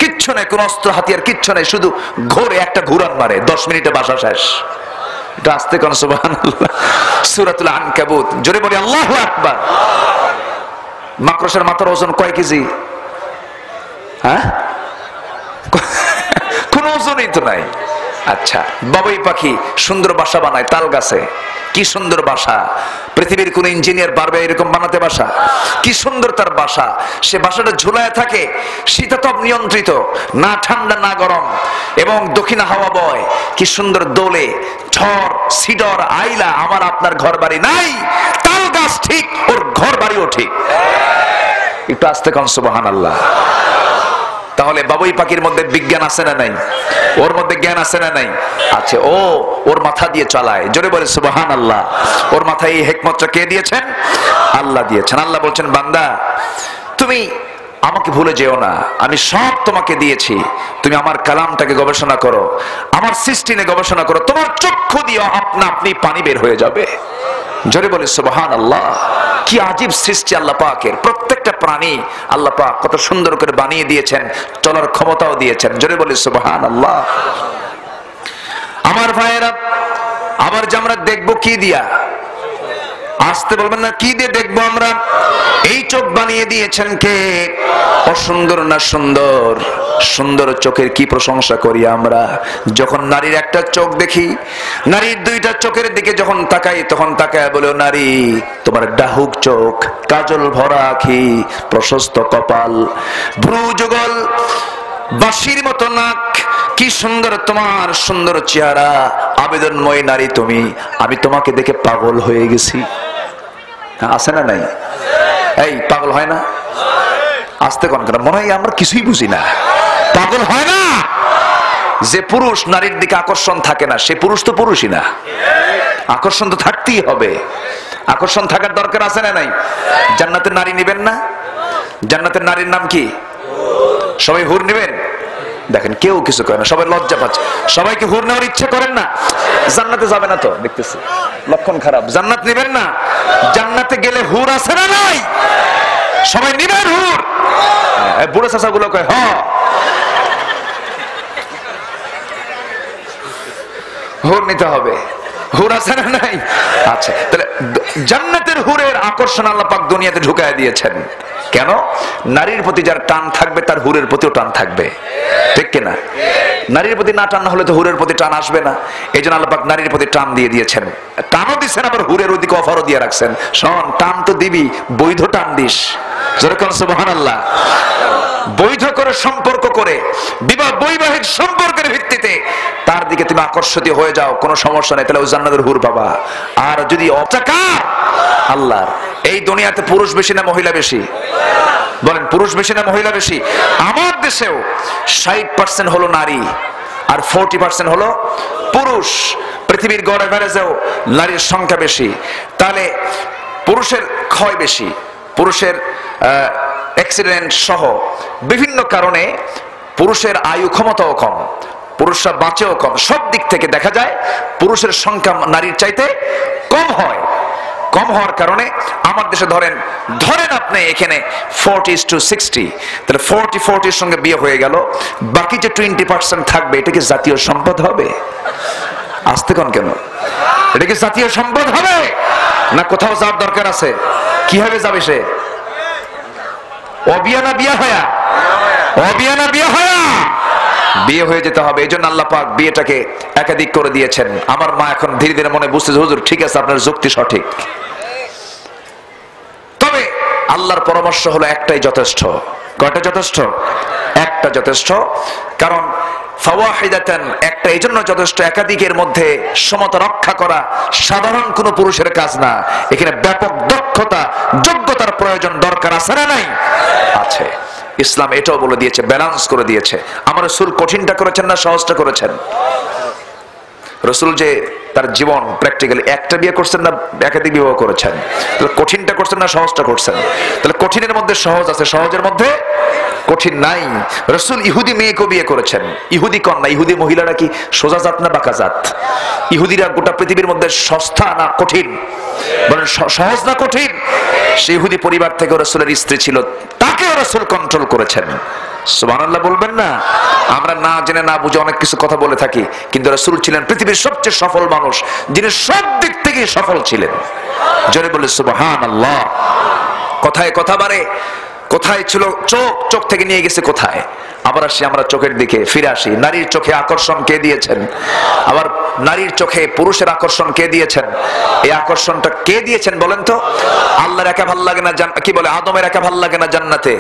কিচ্ছু নেই, কোন অস্ত্র হাতিয়ার কিচ্ছু নেই, শুধু ঘোরে একটা ঘুরান মারে, 10 মিনিটে বাসা শেষ। এটা আস্তে কোন সুবহানাল্লাহ। সূরাতুল আনকাবুত, জোরে বলি আল্লাহু আকবার। মাকড়সার মাথার ওজন কয় কেজি? হ্যাঁ, কোন ওজনই তো নাই। আচ্ছা, বাবুই পাখি সুন্দর বাসা বানায় তাল গাছে, কি সুন্দর বাসা। পৃথিবীর কোন ইঞ্জিনিয়ার পারবে এরকম বানাতে বাসা? কি সুন্দর তার বাসা। সে বাসাটা ঝুলায় থাকে, শীতাতপ নিয়ন্ত্রিত, না ঠান্ডা না গরম, এবং দক্ষিণা হাওয়া বয়, কি সুন্দর দোলে। ঝড়, সিডর, আইলা আমার আপনার ঘর বাড়ি নাই, তাল গাছ ঠিক, ওর ঘর বাড়িও ঠিক। একটু আস্তে কোন সুবহানাল্লাহ। তাহলে বাবুই পাখির মধ্যে বিজ্ঞান আছে না নাই? ওর মধ্যে জ্ঞান আছে না নাই? আছে। ওর মাথা দিয়ে চালায়, জোরে বলে সুবহানাল্লাহ। ওর মাথায় এই হিকমতটা কে দিয়েছেন? আল্লাহ দিয়েছেন। আল্লাহ বলছেন, বান্দা তুমি আমাকে ভুলে যেও না, আমি সব তোমাকে দিয়েছি, তুমি আমার কালামটাকে গবেষণা করো, আমার সৃষ্টি নিয়ে গবেষণা করো, তোমার চক্ষু দিয়ে আপনা আপনি পানি বের হয়ে যাবে। জোরে বলে সুবহানাল্লাহ। কি আজীব সৃষ্টি আল্লাহ পাকের। প্রত্যেকটা প্রাণী আল্লাহ পাক কত সুন্দর করে বানিয়ে দিয়েছেন, চলার ক্ষমতাও দিয়েছেন। জোরে বলে সুবহানাল্লাহ। আমার ভাইয়েরা, আবার যে আমরা দেখবো কি দিয়া, আসতে বলবেন না, কি দিয়ে দেখবো আমরা? এই চোখ বানিয়ে দিয়েছেন কে? অসুন্দর না সুন্দর? সুন্দর চোখের কি প্রশংসা করি আমরা। যখন নারীর একটা চোখ দেখি, নারীর দুইটা চোখের দিকে যখন তাকাই, তখন তাকায় বলে, নারী তোমার ডাহুক চোখ, কাজল ভরা আখি, প্রশস্ত কপাল, ভ্রু যুগল, বাঁশির মতো নাক, কি সুন্দর তোমার সুন্দর চেহারা, আবেদনময় নারী তুমি, আমি তোমাকে দেখে পাগল হয়ে গেছি। আছে না নাই? এই পাগল হয় না? আসতে কোন কেন? মনে হয় আমরা কিছুই বুঝি না। পাগল হয় না? যে পুরুষ নারীর দিকে আকর্ষণ থাকে না, সে পুরুষ তো পুরুষই না। আকর্ষণ তো থাকতেই হবে। আকর্ষণ থাকার দরকার আছে না নাই? জান্নাতের নারী নিবেন না? জান্নাতের নারীর নাম কি? সবাই হুর নিবেন? দেখেন কেউ কিছু করে না, সবাই লজ্জা পাচ্ছে। সবাইকে হুর নেওয়ার ইচ্ছা করেন না? জান্নাতে যাবে না তো, দেখতেছি লক্ষণ খারাপ। জান্নাত নিবেন না? জান্নাতে গেলে হুর আছে না নাই? সবাই নিবেন হুর? বুড়ো চাচা গুলো কয় হ, হুর নিতে হবে। হুর আছে না নাই? আচ্ছা, তাহলে জান্নাতের হুরের আকর্ষণ আল্লাহ পাক দুনিয়াতে ঢুকায় দিয়েছেন। কেন? নারীর প্রতি যার টান থাকবে, তার হুরের প্রতিও টান থাকবে, ঠিক কিনা? নারীর প্রতি না টান হলে তো হুরের প্রতি টান আসবে না। এই জন্য আল্লাহ পাক নারীর প্রতি টান দিয়ে দিয়েছেন, টানও দিচ্ছেন, আবার হুরের ওদিকে অফারও দিয়ে রাখছেন। শোন, টান তো দিবি, বৈধ টান দিস। যেরকম সুবহানাল্লাহ। বৈধ করে সম্পর্ক করে, বিবাহ বৈবাহিক সম্পর্কের ভিত্তিতে তার দিকে তুমি আকর্ষিত হয়ে যাও, কোনো সমস্যা নেই, তাহলে ওই জান্নাতের হুর পাবা। আর যদি অচাকার আল্লাহ, এই দুনিয়াতে পুরুষ বেশি না মহিলা বেশি? বলেন, পুরুষ বেশি না মহিলা বেশি? আমার দেশেও 60% হলো নারী আর 40% হলো পুরুষ। পৃথিবীর গড় এভারেজেও নারীর সংখ্যা বেশি। তাহলে পুরুষের ক্ষয় বেশি, পুরুষের অ্যাক্সিডেন্ট সহ বিভিন্ন কারণে পুরুষের আয়ু ক্ষমতাও কম, পুরুষরা বাঁচেও কম। সব দিক থেকে দেখা যায় পুরুষের সংখ্যা নারীর চাইতে কম হয়। কম হওয়ার কারণে আমার দেশে ধরেন আপনি এখানে 40:60, তাহলে 40-40 সঙ্গে বিয়ে হয়ে গেল, বাকি যে 20% থাকবে, এটা কি জাতীয় সম্পদ হবে? আসতে কোন কেন? এটা কি জাতীয় সম্পদ হবে না কোথাও যাওয়ার দরকার আছে? কিভাবে যাবে সে? অবিয়া না বিয়া হয়া? অবিয়া না বিয়া হয়া? বিয়ে হয়ে যেতে হবে। এই জন্য আল্লাহ পাক বিয়েটাকে একাধিক করে দিয়েছেন। আমার মা এখন ধীরে ধীরে মনে বুঝতেছে, হুজুর ঠিক আছে, আপনার যুক্তি সঠিক। তবে আল্লাহর পরামর্শ হলো একটাই যথেষ্ট। কয়টা যথেষ্ট? একটা যথেষ্ট। কারণ ফাওয়াহিদাতান, একটা এই জন্য যথেষ্ট, একাধিকের মধ্যে সমতা রক্ষা করা সাধারণ কোন পুরুষের কাজ না। এখানে ব্যাপক দক্ষতা, যোগ্যতার প্রয়োজন দরকার আছে না নাই? আছে। ইসলাম এটাও বলে দিয়েছে, ব্যালেন্স করে দিয়েছে। আমার রাসূল কঠিনটা করেছেন না সহজটা করেছেন? রাসূল যে তার জীবন প্র্যাকটিক্যালি একটা বিয়ে করছেন না একাধিক বিবাহ করেছেন? তাহলে কঠিনটা করছেন না সহজটা করছেন? তাহলে কঠিনের মধ্যে সহজ আছে, সহজের মধ্যে কঠিন নাই। রাসূল ইহুদি মেয়েকে বিয়ে করেছেন। ইহুদি কন্যা, ইহুদি মহিলারা কি সোজা জাত না বাঁকা জাত? ইহুদিরা গোটা পৃথিবীর মধ্যে সস্তা না কঠিন? বলেন সহজ না কঠিন? সেই ইহুদি পরিবার থেকে রাসূলের স্ত্রী ছিল, তাকেও রাসূল কন্ট্রোল করেছেন। সুবহানাল্লাহ বলবেন না? আমরা না জেনে না বুঝে অনেক কিছু কথা বলে থাকি, কিন্তু রাসূল ছিলেন পৃথিবীর সবচেয়ে সফল মানুষ, যিনি সব দিক থেকে সফল ছিলেন। জোরে বলে সুবহানাল্লাহ। কোথায় কথা বাড়ে, কোথায় ছিল চোখ, চোখ থেকে নিয়ে গেছে কোথায়। আবার আসি আমরা চোখের দিকে ফিরে আসি। নারীর চোখে আকর্ষণ কে দিয়েছেন? আবার নারীর চোখে পুরুষের আকর্ষণ কে দিয়েছেন? এই আকর্ষণটা কে দিয়েছেন বলেন তো? আল্লাহর একা ভাল লাগে না, কি বলে, আদমের একা ভাল লাগে না জান্নাতে,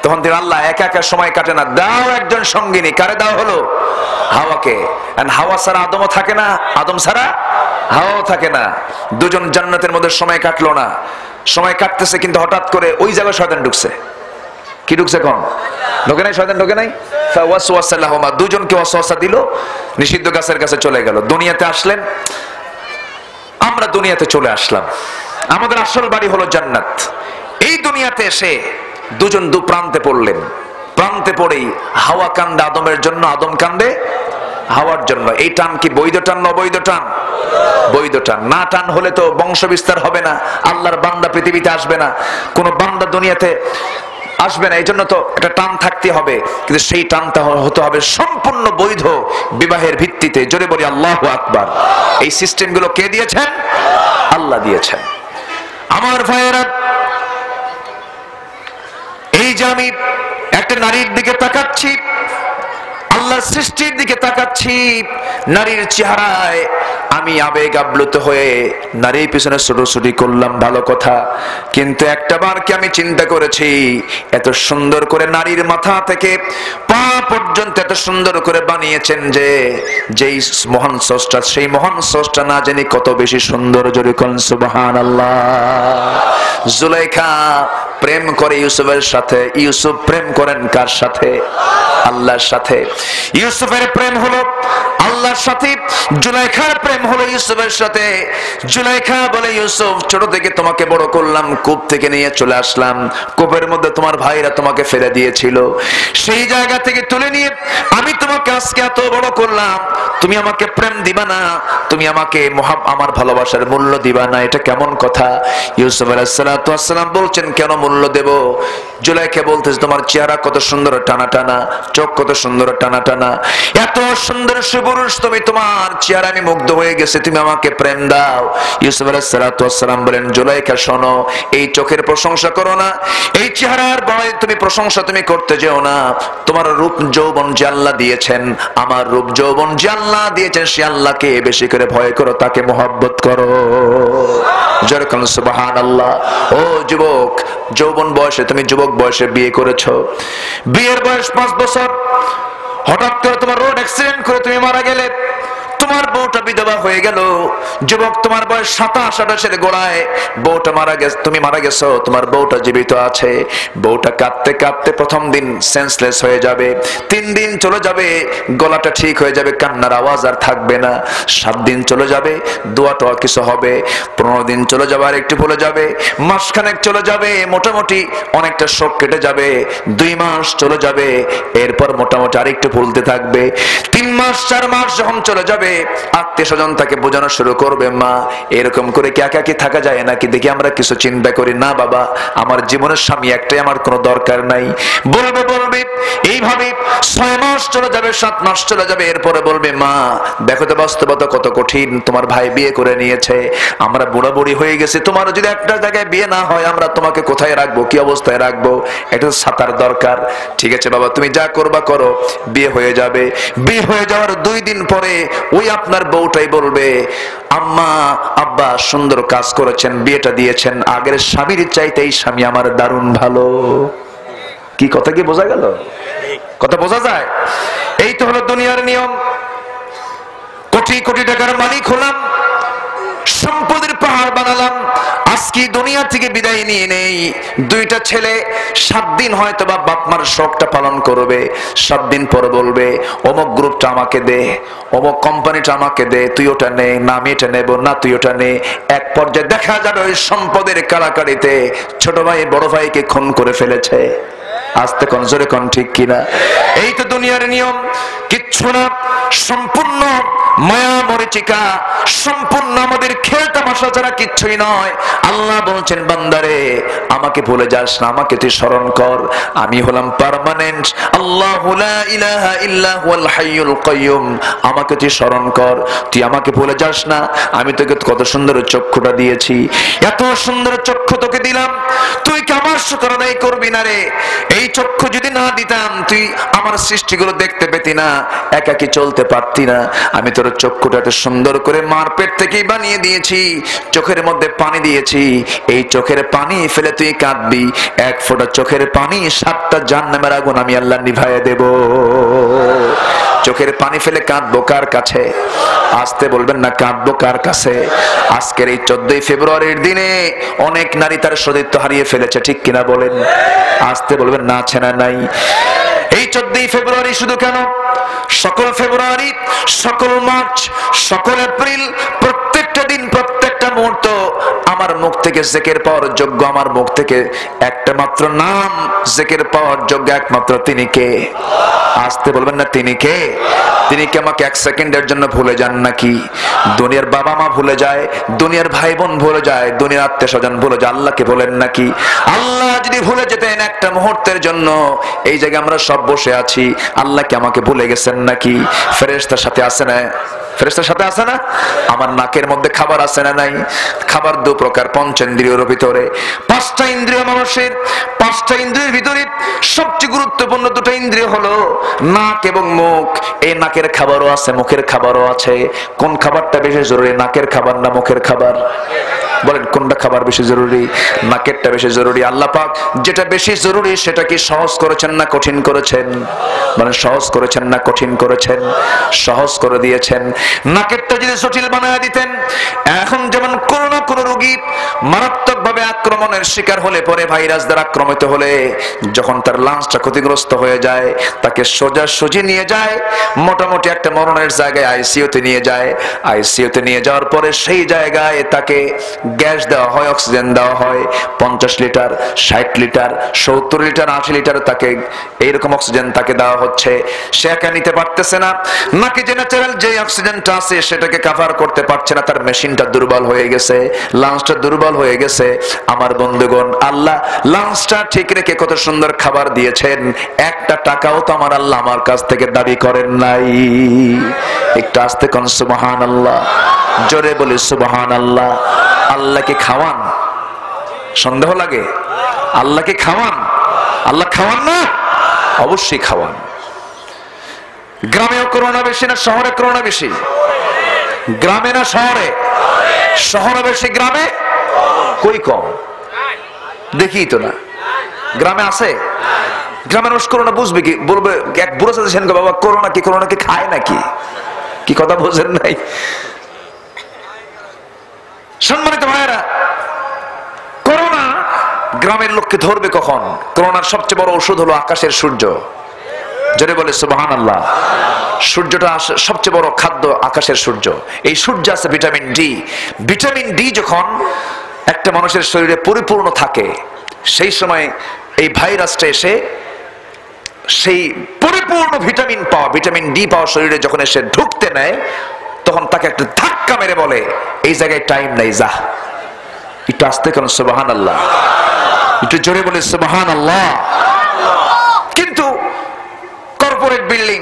তখন তিনি আল্লাহ একা একা সময় কাটে না, দাও একজন সঙ্গিনী। কারে দাও হলো? হাওয়াকে। হাওয়া ছাড়া আদমও থাকে না, আদম ছাড়া হাওয়াও থাকে না। দুজন জান্নাতের মধ্যে সময় কাটলো না। সময় কাটতেছে, কিন্তু হঠাৎ করে ওই জায়গায় শয়তান ঢুকছে। কি ঢুকছে? কোন ঢোকে নাই? শয়তান ঢোকে নাই? দুজনকে ওয়াসওয়াসা দিল, নিষিদ্ধ গাছের কাছে চলে গেল। দুনিয়াতে আসলেন, আমরা দুনিয়াতে চলে আসলাম, আমাদের আসল বাড়ি হলো জান্নাত। এই দুনিয়াতে এসে দুজন দু প্রান্তে পড়লেন। প্রান্তে পড়েই হাওয়া কান্দে আদমের জন্য, আদম কান্দে হাওয়ার জন্য। এই টান কি বৈধ টান না অবৈধ টান? বৈধ টান। না টান হলে তো বংশ বিস্তার হবে না, আল্লাহর বান্দা পৃথিবীতে আসবে না, কোন বান্দা দুনিয়াতে আসবে না। এই জন্য তো একটা টান থাকতে হবে, কিন্তু সেই টানটা হতে হবে সম্পূর্ণ বৈধ বিবাহের ভিত্তিতে। জোরে বলি আল্লাহু আকবার। এই সিস্টেম গুলো কে দিয়েছেন? আল্লাহ দিয়েছেন। আমার ভাইয়েরা, এই যে আমি একটা নারীর দিকে তাকাচ্ছি, আল্লাহর সৃষ্টির দিকে তাকাচ্ছি, নারীর চেহারায় আমি আবেগ আপ্লুত হয়ে নারীর পিছনে ছোটাছুটি করলাম, ভালো কথা। কিন্তু একটা বার কি আমি চিন্তা করেছি, এত সুন্দর করে নারীর মাথা থেকে পা পর্যন্ত এত সুন্দর করে বানিয়েছেন যে যেই মহান স্রষ্টা, সেই মহান স্রষ্টা না জানি কত বেশি সুন্দর। জোরে কোন সুবহানাল্লাহ। জুলাইখা প্রেম করে ইউসুফের সাথে, ইউসুফ প্রেম করেন কার সাথে? আল্লাহর সাথে। ইউসুফের প্রেম হলো আল্লাহর সাথে, জুলাইখার প্রেম হলো ইউসুফের সাথে। জুলাইখা বলে, ইউসুফ ছোট থেকে তোমাকে বড় করলাম, কূপ থেকে নিয়ে চলে আসলাম, কূপের মধ্যে তোমার ভাইরা তোমাকে ফেলে দিয়েছিল, সেই জায়গা থেকে তুলে নিয়ে আমি তোমাকে আজকে এত বড় করলাম, তুমি আমাকে প্রেম দিবা না, তুমি আমাকে আমার ভালোবাসার মূল্য দিবা না, এটা কেমন কথা? ইউসুফ আলাইহিস সালাতু ওয়াস সালাম বলছেন, কেন মূল্য দেব? জুলাইখা বলতেছে, তোমার চেহারা কত সুন্দর টানা টানা, চোখ কত সুন্দর টানা টানা, এত সুন্দর সুপুরুষ তুমি, তোমার চেহারা আমি মুগ্ধ হয়ে গেছে, তুমি আমাকে প্রেম দাও। ইউসুফ আলাইহিস সালাতু ওয়াস সালাম বলেন, জুলাইখা শোনো, এই চোখের প্রশংসা করো না, এই চেহারার বড় তুমি প্রশংসা তুমি করতে যেও না। তোমার রূপ যৌবন যে আল্লাহ দিয়েছেন, আমার রূপ যৌবন যে আল্লাহ দিয়েছেন, সে আল্লাহকে বেশি করে ভয় করো, তাকে মহব্বত করো। যেরকম সুবহানাল্লাহ। ও যুবক, যৌবন বয়সে তুমি যুবক বয়সে বিয়ে করেছো, বিয়ের বয়স 5 বছর, হঠাৎ করে তোমার রোড অ্যাক্সিডেন্ট করে তুমি মারা গেলে, তোমার বউটা বিধবা হয়ে গেল। যুবক, তোমার বয়স 27-28 গোড়ায় বউটা মারা গেছে, তুমি মারা গেছো, তোমার বউটা জীবিত আছে। বউটা কাঁদতে কাঁদতে প্রথম দিন সেন্সলেস হয়ে যাবে, 3 দিন চলে যাবে, গলাটা ঠিক হয়ে যাবে, কান্নার আওয়াজ আর থাকবে না। 7 দিন চলে যাবে, দোয়াটা কিছু হবে। 15 দিন চলে যাবে, আর একটু ভুলে যাবে। মাসখানেক চলে যাবে, মোটামুটি অনেকটা শোক কেটে যাবে। 2 মাস চলে যাবে, এরপর মোটামুটি আরেকটু ভুলতে থাকবে। 3 মাস 4 মাস যখন চলে যাবে, আত্মীয় স্বজন তাকে বোঝানো শুরু করবে, মা এরকম করে কি একাকি থাকা যায় নাকি? দেখি আমরা কিছু চিন্তা করি। না বাবা, আমার জীবনের স্বামী একটাই, আমার কোনো দরকার নাই। বলবে বলবে এইভাবে 6 মাস চলে যাবে, 7 মাস চলে যাবে, এরপরে বলবে, মা দেখো তো বাস্তবতা কত কঠিন, তোমার ভাই বিয়ে করে নিয়েছে, আমরা বুড়া বুড়ি হয়ে গেছি, তোমার যদি একটা জায়গায় বিয়ে না হয়, আমরা তোমাকে কোথায় রাখবো, কি অবস্থায় রাখবো? এটা ছাতার দরকার। ঠিক আছে বাবা, তুমি যা করবা করো। বিয়ে হয়ে যাবে। বিয়ে হয়ে যাওয়ার 2 দিন পরে ওই আপনার বউটাই বলবে, আম্মা আব্বা সুন্দর কাজ করেছেন, বিয়েটা দিয়েছেন, আগের স্বামীর চাইতে এই স্বামী আমার দারুণ ভালো। কি কথা কি বোঝা গেল? কথা বোঝা যায়? এই তো হলো দুনিয়ার নিয়ম। কোটি কোটি টাকার মালিক হলাম, সম্পদের পাহাড় বানালাম, আজকে দুনিয়া থেকে বিদায় নিয়ে নেই। 2টা ছেলে 7 দিন হয়তো বা বাপ মার শখটা পালন করবে, 7 দিন পরে বলবে, অমুক গ্রুপটা আমাকে দে, অমুক কোম্পানিটা আমাকে দে, তুই ওটা নে, না আমি এটা নেব, না তুই ওটা নে। এক পর্যায়ে দেখা যাবে ওই সম্পদের কাড়াকাড়িতে ছোট ভাই বড় ভাইকে খুন করে ফেলেছে। আস্তে কোন জোরে কোন ঠিক কিনা? এই তো দুনিয়ার নিয়ম। কিচ্ছু না, সম্পূর্ণ মায়া মরিচিকা সম্পূর্ণ আমাদের খেলতামাশা ছাড়া কিচ্ছুই নয়। আল্লাহ বলছেন বান্দারে আমাকে ভুলে যাস না, আমাকে তুই স্মরণ কর, আমি হলাম পার্মানেন্ট আল্লাহু লা ইলাহা ইল্লা হুয়াল হাইয়ুল কাইয়ুম। আমাকে তুই স্মরণ কর, তুই আমাকে ভুলে যাস না। আমি তোকে কত সুন্দর চক্ষুটা দিয়েছি, এত সুন্দর চক্ষু তোকে দিলাম, তুই কি আমার শুকর আদায় করবি না রে? এই চক্ষু যদি না দিতাম তুই আমার সৃষ্টিগুলো দেখতে পেতি না, একাকি চলতে পারতি না। আমি তোর চক্ষুটা এত সুন্দর করে মার পেট থেকেই বানিয়ে দিয়েছি, চোখের মধ্যে পানি দিয়েছি, এই চোখের পানি ফেলে তুই কাঁদবি, এক ফোঁটা চোখের পানি 7টা জাহান্নামের আগুন আমি আল্লাহ নিভাইয়া দেব। চোখের পানি ফেলে কাঁদবো কার কাছে? আসতে বলবেন না, কাঁদবো কার কাছে? আজকের এই 14ই ফেব্রুয়ারির দিনে অনেক নারী তার সতীত্ব হারিয়ে ফেলেছে, ঠিক কিনা বলেন? আসতে বলবেন না, আছে না নাই? এই 14ই ফেব্রুয়ারি শুধু কেন, সকল ফেব্রুয়ারি, সকল মার্চ, সকল এপ্রিল, প্রত্যেকটা দিন, প্রত্যেকটা মুহূর্ত আমার মুখ থেকে জিকির পাওয়ার যোগ্য, আমার মুখ থেকে একটা মাত্র নাম জিকির পাওয়ার যোগ্য, একমাত্র তিনি কে? আসতে বলবেন না, তিনি কে? তিনি কি আমাকে এক সেকেন্ডের জন্য ভুলে যান নাকি? দুনিয়ার বাবা মা ভুলে যায়, দুনিয়ার ভাই বোন ভুলে যায়, দুনিয়ার আত্মীয় স্বজন ভুলে যায়, আল্লাহকে বলেন নাকি? আল্লাহ যদি ভুলে যেতেন একটা মুহূর্তের জন্য, এই জায়গায় আমরা সব বসে আছি, আল্লাহ কি আমাকে ভুলে গেছেন নাকি? ফেরেশতার সাথে আছে না? ফেরেশতার সাথে আছে না? আমার নাকের মধ্যে খাবার আছে না নাই? খাবার 2 প্রকার, পঞ্চেন্দ্রিয়র ভিতরে। 5টা ইন্দ্রিয় মানুষের, 5টা ইন্দ্রিয়ের ভিতরে সবচেয়ে গুরুত্বপূর্ণ 2টা ইন্দ্রিয় হলো নাক এবং মুখ। এই নাকের খাবারও আছে, মুখের খাবারও আছে। কোন খাবারটা বেশি জরুরি, নাকের খাবার না মুখের খাবার? বলেন কোনটা খাবার বেশি জরুরি? নাকেরটা বেশি জরুরি। আল্লাহ পাক যেটা বেশি জরুরি সেটা কি সহজ করেছেন না কঠিন করেছেন? মানে সহজ করেছেন না কঠিন করেছেন? সহজ করে দিয়েছেন। নাকেরটা যদি জটিল বানায় দিতেন, এখন যেমন কোন রোগী মারাত্মক ভাবে আক্রমণের শিকার হলে পরে, ভাইরাস দ্বারা আক্রমিত হলে যখন তার লাংসটা ক্ষতিগ্রস্ত হয়ে যায়, তাকে সোজাসুজি নিয়ে যায় মোটামুটি একটা মরণের জায়গায়, আইসিইউতে নিয়ে যায়। আইসিইউতে নিয়ে যাওয়ার পরে সেই জায়গায় তাকে গ্যাস দেওয়া হয়, অক্সিজেন দেওয়া হয় 50 লিটার, 60 লিটার, 70 লিটার, 80 লিটার তাকে এইরকম অক্সিজেন তাকে দেওয়া হচ্ছে। সে একা নিতে পারতেছে না, নাকি যে ন্যাচারাল যে অক্সিজেনটা আছে সেটাকে কভার করতে পারছে না, তার মেশিনটা দুর্বল হয়ে গেছে, লাংসটা দুর্বল হয়ে গেছে। আমার বন্ধুগণ, আল্লাহ লাংসটা ঠিক রেখে কত সুন্দর খাবার দিয়েছেন, একটা টাকাও তো আমার আল্লাহ আমার কাছ থেকে দাবি করেন নাই। একটু আস্তে কোন সুবহানাল্লাহ, জোরে বলি সুবহানাল্লাহ। আল্লাহকে খাওয়ান? সন্দেহ লাগে? আল্লাহকে খাওয়ান? আল্লাহ খাওয়ান না? অবশ্যই খাওয়ান। গ্রামেও করোনা বেশি না শহরে করোনা বেশি? গ্রামে না শহরে? শহরে বেশি, গ্রামে কই কম? দেখি তো না, গ্রামে আছে? গ্রামের মানুষ করোনা বুঝবে কি? বলবে এক বুড়ো সাজেশন, বাবা করোনা কি, করোনা কি খায় নাকি? কি কথা বোঝেন নাই? সম্মানিত ভাইয়েরা, করোনা গ্রামের লোককে ধরবে কখন? করোনার সবচেয়ে বড় ওষুধ হলো আকাশের সূর্য। জোরে বলে সুবহানাল্লাহ। সূর্যটা সবচেয়ে বড় খাদ্য, আকাশের সূর্য। এই সূর্য আছে ভিটামিন ডি। ভিটামিন ডি যখন একটা মানুষের শরীরে পরিপূর্ণ থাকে, সেই সময় এই ভাইরাসটা এসে সেই পরিপূর্ণ ভিটামিন ডি পাওয়া শরীরে যখন এসে ঢুকতে নেয়, তখন তাকে একটা ধাক্কা মেরে বলে এই জায়গায় টাইম নাই, যা। একটু আস্তে কেন সুবহানাল্লাহ, একটু জোরে বলে সুবহানাল্লাহ। কিন্তু কর্পোরেট বিল্ডিং,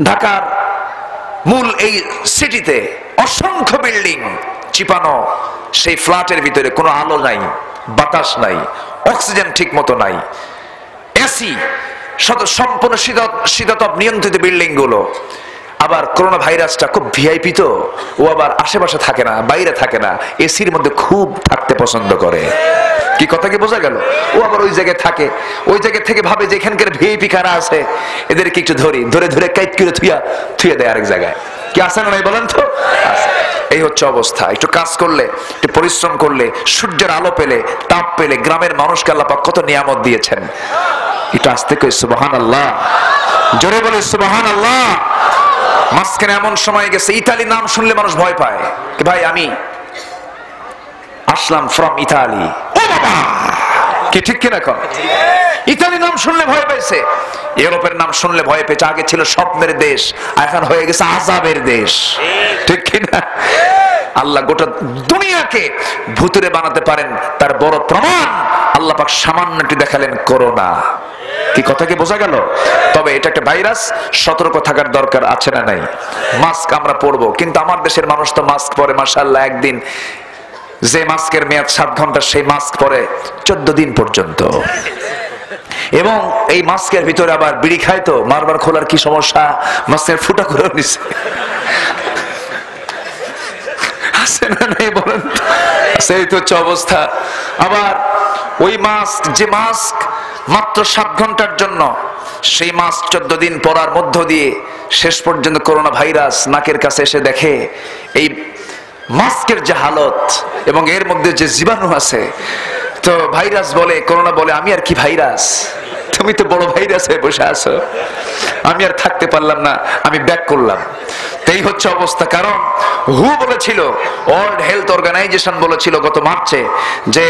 ঢাকার মূল এই সিটিতে অসংখ্য বিল্ডিং চিপানো, সেই ফ্ল্যাটের ভিতরে কোনো আলো নাই, বাতাস নাই, অক্সিজেন ঠিক মতো নাই, এসি, সম্পূর্ণ শীতাতপ নিয়ন্ত্রিত বিল্ডিং গুলো। আবার করোনা ভাইরাসটা খুব ভিআইপি, তো ও আবার আশেপাশে থাকে না, বাইরে থাকে না, এসির মধ্যে খুব থাকতে পছন্দ করে। কি কথা কি বোঝা গেল? ও আবার ওই জায়গায় থাকে, ওই জায়গা থেকে ভাবে যে এখানকার ভিআইপি কারা আছে, এদেরকে একটু ধরে কাইট করে থুয়া দেয় আরেক জায়গায়। কি আছে না নাই বলেন তো? এই হচ্ছে অবস্থা। একটু কাজ করলে, একটু পরিশ্রম করলে, সূর্যের আলো পেলে, তাপ পেলে, গ্রামের মানুষকে আল্লাহ পাক কত নিয়ামত দিয়েছেন। একটু আস্তে কই সুবহানাল্লাহ, জোরে বলে সুবহানাল্লাহ। মাঝখানে এমন সময় গেছে, ইতালি নাম শুনলে মানুষ ভয় পায়, কি ভাই আমি আসলাম ফ্রম ইতালি, ও বাবা, কি ঠিক কিনা কর? ইতালি নাম শুনলে ভয় পেয়েছে, ইউরোপের নাম শুনলে ভয় পেয়েছে। আগে ছিল স্বপ্নের দেশ, এখন হয়ে গেছে আযাবের দেশ, ঠিক কিনা? আল্লাহ গোটা দুনিয়াকে ভুতুরে বানাতে পারেন, তার বড় প্রমাণ আল্লাহ পাক সামান্যটি দেখালেন করোনা। কি কথা কি বোঝা গেল? তবে এটা একটা ভাইরাস, সতর্ক থাকার দরকার আছে না নাই? মাস্ক আমরা পরবো, কিন্তু আমার দেশের মানুষ তো মাস্ক পরে মাশাআল্লাহ, একদিন যে মাস্কের মেয়াদ 7 ঘন্টা সেই মাস্ক পরে 14 দিন পর্যন্ত। এবং এই মাস্কের ভিতরে আবার বিড়ি খায়, তো বারবার খোলার কি সমস্যা? মাস্কের ফুটা করে নিছে, আছে না নাই বলেন? সেই তো হচ্ছে অবস্থা। আবার ওই মাস্ক, যে মাস্ক মাত্র 7 ঘন্টার জন্য, সেই মাস্ক 14 দিন পরার মধ্য দিয়ে শেষ পর্যন্ত করোনা ভাইরাস নাকের কাছে এসে দেখে এই মাস্কের যে হালত এবং এর মধ্যে যে জীবাণু আছে, তো ভাইরাস বলে, করোনা বলে, আমি আর কি ভাইরাস, তুমি তো বড় ভাইরাস হয়ে বসে আছো, আমি আর থাকতে পারলাম না, আমি ব্যাক করলাম। এই হচ্ছে অবস্থা। কারণ হু বলেছিল, ওয়ার্ল্ড হেলথ অর্গানাইজেশন বলেছিল গত মার্চে যে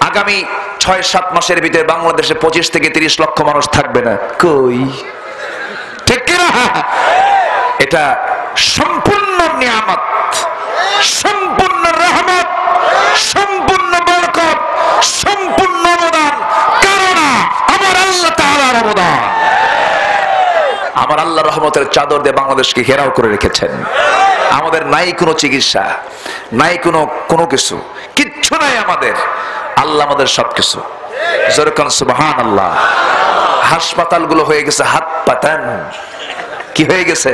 আগামী 6-7 মাসের ভিতরে বাংলাদেশে 25 থেকে 30 লক্ষ মানুষ থাকবে না। কই, ঠিক কিনা? এটা সম্পূর্ণ নিয়ামত, সম্পূর্ণ রহমত, সম্পূর্ণ বরকত, সম্পূর্ণ অবদান কারণ আমার আল্লাহ তাআলার অবদান। আমার আল্লাহ রহমতের চাদর দিয়ে বাংলাদেশকে ঘেরাও করে রেখেছেন। আমাদের নাই কোনো চিকিৎসা, নাই কোনো কিছু, কিচ্ছু নাই আমাদের। আল্লাহ আমাদের সবকিছু। যেরকম সুবহানাল্লাহ। হাসপাতালগুলো হয়ে গেছে হাত পাতান। কি হয়ে গেছে?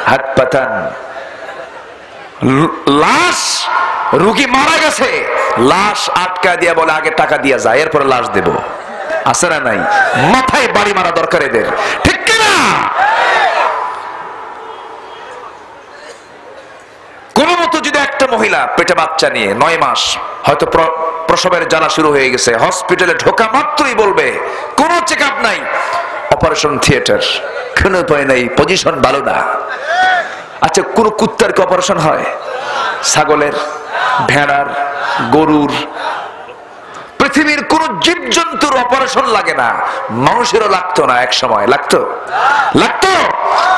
হাত পাতান। লাশ, রোগী মারা গেছে, লাশ আটকা দিয়া বলে আগে টাকা দিয়া যায়, এরপরে লাশ দেব। আছে না নাই? মাথায় বাড়ি মারা দরকার এদের, ঠিক কিনা? কোন মতো যদি একটা মহিলা পেটে বাচ্চা নিয়ে 9 মাস, হয়তো প্রসবের জ্বালা শুরু হয়ে গেছে, হসপিটালে ঢোকা মাত্রই বলবে কোন চেক আপ নাই, অপারেশন থিয়েটার, কোন উপায় নাই, পজিশন ভালো না। আচ্ছা, কোন কুত্তার কি অপারেশন হয়? ছাগলের, ভেড়ার, গরুর, পৃথিবীর কোন জীবজন্তুর অপারেশন লাগে না। মানুষেরও লাগতো না, এক সময় লাগতো,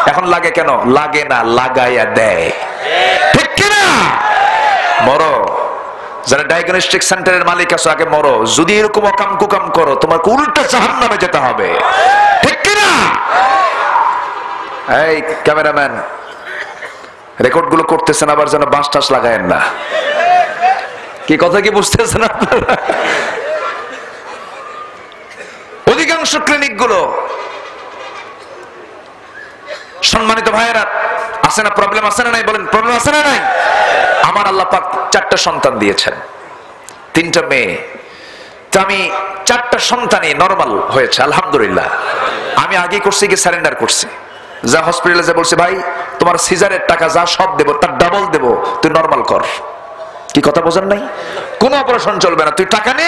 এখন লাগে কেন? লাগে না, লাগাইয়া দেয়, ঠিক কিনা? মরো, যারা ডায়াগনস্টিক সেন্টারের মালিক আছো আগে মরো। যদি এরকম অকাম কুকাম করো, তোমার উল্টা জাহান্নামে যেতে হবে, ঠিক কিনা? এই ক্যামেরাম্যান, রেকর্ড গুলো করতেছেন, আবার যেন বাঁশ টাস লাগায়েন না। কি কথা কি বুঝতেছেন আপনারা? অধিকাংশ ক্লিনিক গুলো, সম্মানিত ভাইয়েরা, আছে না প্রবলেম? আছে না নাই? বলেন, প্রবলেম আছে না নাই? আমার আল্লাহ পাক 4টা সন্তান দিয়েছেন, 3টা মেয়ে। তো আমি 4টা সন্তানই নরমাল হয়েছে, আলহামদুলিল্লাহ। আমি আগে করছি কি সারেন্ডার করছি, যা হসপিটালে যা বলছে, ভাই তোমার সিজারের টাকা যা সব দেবো, তার ডাবল দেবো, তুই নরমাল কর। কি কথা বোঝেন নাই? কোন অপারেশন চলবে না, তুই টাকা নে,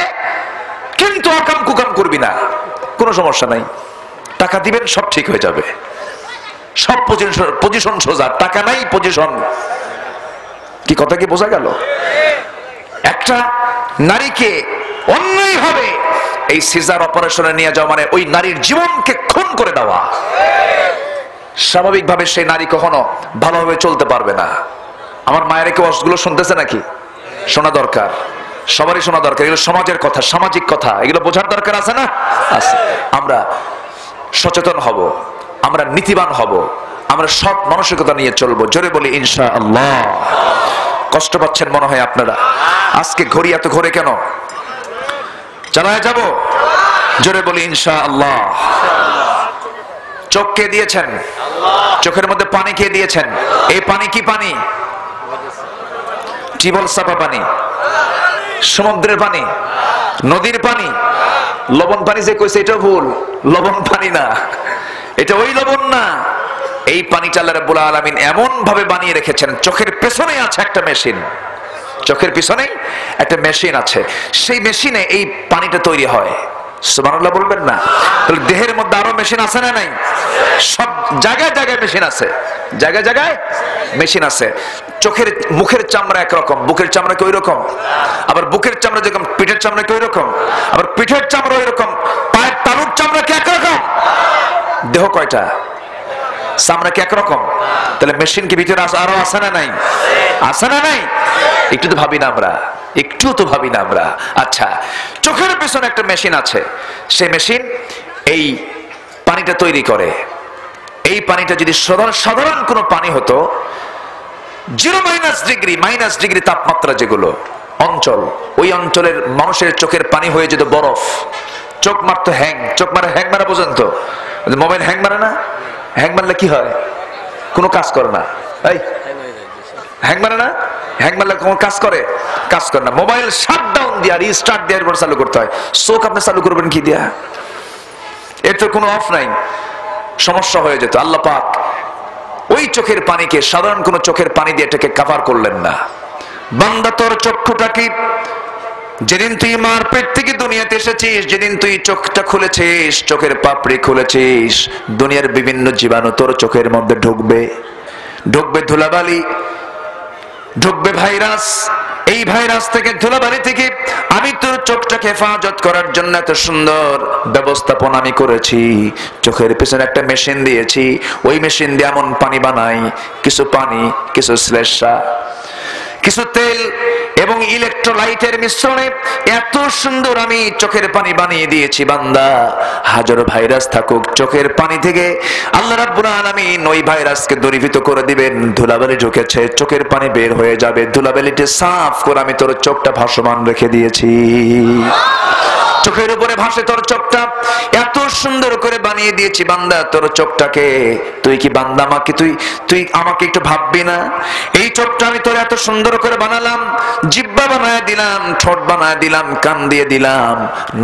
কিন্তু অকাম কুকাম করবি না, কোনো সমস্যা নাই, টাকা দিবেন, সব ঠিক হয়ে যাবে, সব পজিশন সোজা, টাকা নাই পজিশন। কি কথা কি বোঝা গেল? একটা নারীকে অন্যায় হবে এই সিজার অপারেশনে নিয়ে যাওয়া মানে ওই নারীর জীবনকে খুন করে দেওয়া। স্বাভাবিকভাবে সেই নারী কখনো ভালোভাবে চলতে পারবে না। আমার মায়ের কি ওয়াজগুলো শুনতেছে নাকি? শোনা দরকার, সবারই শোনা দরকার। এগুলো সমাজের কথা, সামাজিক কথা, এগুলো বোঝার দরকার আছে না? আছে। আমরা সচেতন হব, আমরা নীতিবান হব, আমরা সৎ মানসিকতা নিয়ে চলবো। জোরে বলি ইনশাআল্লাহ। কষ্ট পাচ্ছেন মনে হয় আপনারা? আজকে ঘড়ি এত ঘোরে কেন? চালায় যাব? জোরে বলি ইনশাআল্লাহ। চোখ কে দিয়েছেন? চোখের মধ্যে পানি কে দিয়েছেন? এই পানি কি পানি? টিবল সাপা পানি, সমুদ্রের পানি, নদীর পানি, লবণ পানি যে কইছে এটা ভুল, লবণ পানি না, এটা ওই লবণ না। এই পানিটা আল্লাহ রাব্বুল আলামিন এমন ভাবে বানিয়ে রেখেছেন, চোখের পেছনে আছে একটা মেশিন, চোখের পিছনে একটা মেশিন আছে, সেই মেশিনে এই পানিটা তৈরি হয়। সুবহানাল্লাহ বলবেন না? তাহলে দেহের মধ্যে আরো মেশিন আছে না নাই? সব জায়গায় জায়গায় মেশিন আছে, জায়গায় জায়গায় মেশিন আছে। চোখের, মুখের চামড়া একরকম, বুকের চামড়া কি ওই রকম? আবার বুকের চামড়া যেরকম, পিঠের চামড়া কি ওই রকম? আবার পিঠের চামড়া ওই রকম, পায়ের তালুর চামড়া কি একরকম? দেহ কয়টা? চামড়া কি একরকম? তাহলে মেশিন কি ভিতরে আরো আছে না নাই? আছে না নাই? একটু তো ভাবি না আমরা, একটু তো ভাবি না আমরা। আচ্ছা, চোখের পেছনে একটা মেশিন আছে, সেই মেশিন এই পানিটা তৈরি করে। এই পানিটা যদি সাধারণ কোনো পানি হতো, 0 মাইনাস ডিগ্রি তাপমাত্রা যেগুলো অঞ্চল, ওই অঞ্চলের মানুষের চোখের পানি হয়ে যেত বরফ। চোখ মারতো হ্যাং, চোখ মারা হ্যাং মারা বোঝেন তো? মোবাইল হ্যাং মারে না? হ্যাং মারলে কি হয়? কোনো কাজ করে না। এই হ্যাং মারে না? হ্যাং মারলে কোন কাজ করে? কাজ করে না। মোবাইল শাটডাউন দিয়ে আর রিস্টার্ট দেওয়ার পর চালু করতে হয়। চোখ আপনি চালু করবেন কি দিয়া? এর তো কোনো অফ নাই, সমস্যা হয়ে যেত। আল্লাহ পাক ওই চোখের পানিকে সাধারণ কোন চোখের পানি দিয়ে এটাকে কভার করলেন না। বান্দা, তোর চক্ষুটাকে যেদিন তুই মার পেট থেকে দুনিয়াতে এসেছিস, যেদিন তুই চোখটা খুলেছিস, চোখের পাপড়ি খুলেছিস, দুনিয়ার বিভিন্ন জীবাণু তোর চোখের মধ্যে ঢুকবে। ঢুকবে ধুলাবালি, ঢুকবে ভাইরাস। এই ভাইরাস থেকে, ধুলাবালি থেকে আমি তোর চোখটাকে হেফাজত করার জন্য এত সুন্দর ব্যবস্থাপনা আমি করেছি। চোখের পেছনে একটা মেশিন দিয়েছি, ওই মেশিন দিয়ে এমন পানি বানাই, কিছু পানি, কিছু শ্লেষ্মা, কিছু তেল এবং ইলেকট্রোলাইটের মিশ্রণে এত সুন্দর আমি চোখের পানি বানিয়ে দিয়েছি। বান্দা, হাজারো ভাইরাস থাকুক, চোখের পানি থেকে আল্লাহ রাব্বুল আলামিন ওই ভাইরাসকে দূরীভূত করে দিবেন। ধুলাবালি ঢুকেছে, চোখের পানি বের হয়ে যাবে, ধুলাবালিটি সাফ করে আমি তোর চোখটা ভাসমান রেখে দিয়েছি। চোখের উপরে ভাসে তোর চোখটা, এত সুন্দর করে বানিয়ে দিয়েছি। বান্দা, তোর চোখটাকে তুই কি বান্দা আমাকে তুই আমাকে একটু ভাববি না? এই চোখটা আমি তোর এত সুন্দর করে বানালাম, জিহ্বা বানায় দিলাম, ঠোঁট বানায় দিলাম, কান দিয়ে দিলাম,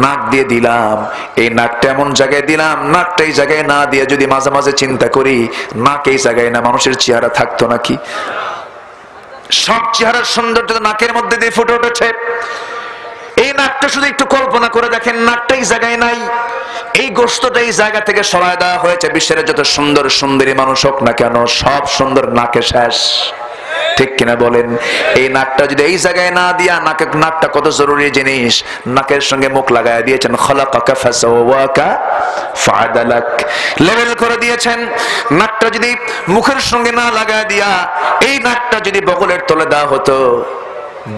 নাক দিয়ে দিলাম। এই নাকটা এমন জায়গায় দিলাম, নাকটা এই জায়গায় না দিয়ে যদি মাঝে মাঝে চিন্তা করি, নাক এই জায়গায় না, মানুষের চেহারা থাকতো নাকি? সব চেহারার সৌন্দর্য নাকের মধ্যে দিয়ে ফুটে উঠেছে। এই নাকটা শুধু একটু কল্পনা করে দেখেন, নাকটা এই জায়গায় নাই, এই গোশতটা এই জায়গা থেকে সরায় দেওয়া হয়েছে। বিশ্বের যত সুন্দর সুন্দরী মানুষ হোক না কেন, সব সুন্দর নাকে শেষ। ঠিক কিনা বলেন? এই নাকটা যদি এই জায়গায় না দিয়া, নাকটা কত জরুরি জিনিস, নাকের সঙ্গে মুখ লাগায় দিয়েছেন। খালাকাকা ফাসাওয়াকা ফাআদালাক, লেভেল করে দিয়েছেন। নাকটা যদি মুখের সঙ্গে না লাগায় দিয়া, এই নাকটা যদি বগলের তলে দেওয়া হতো,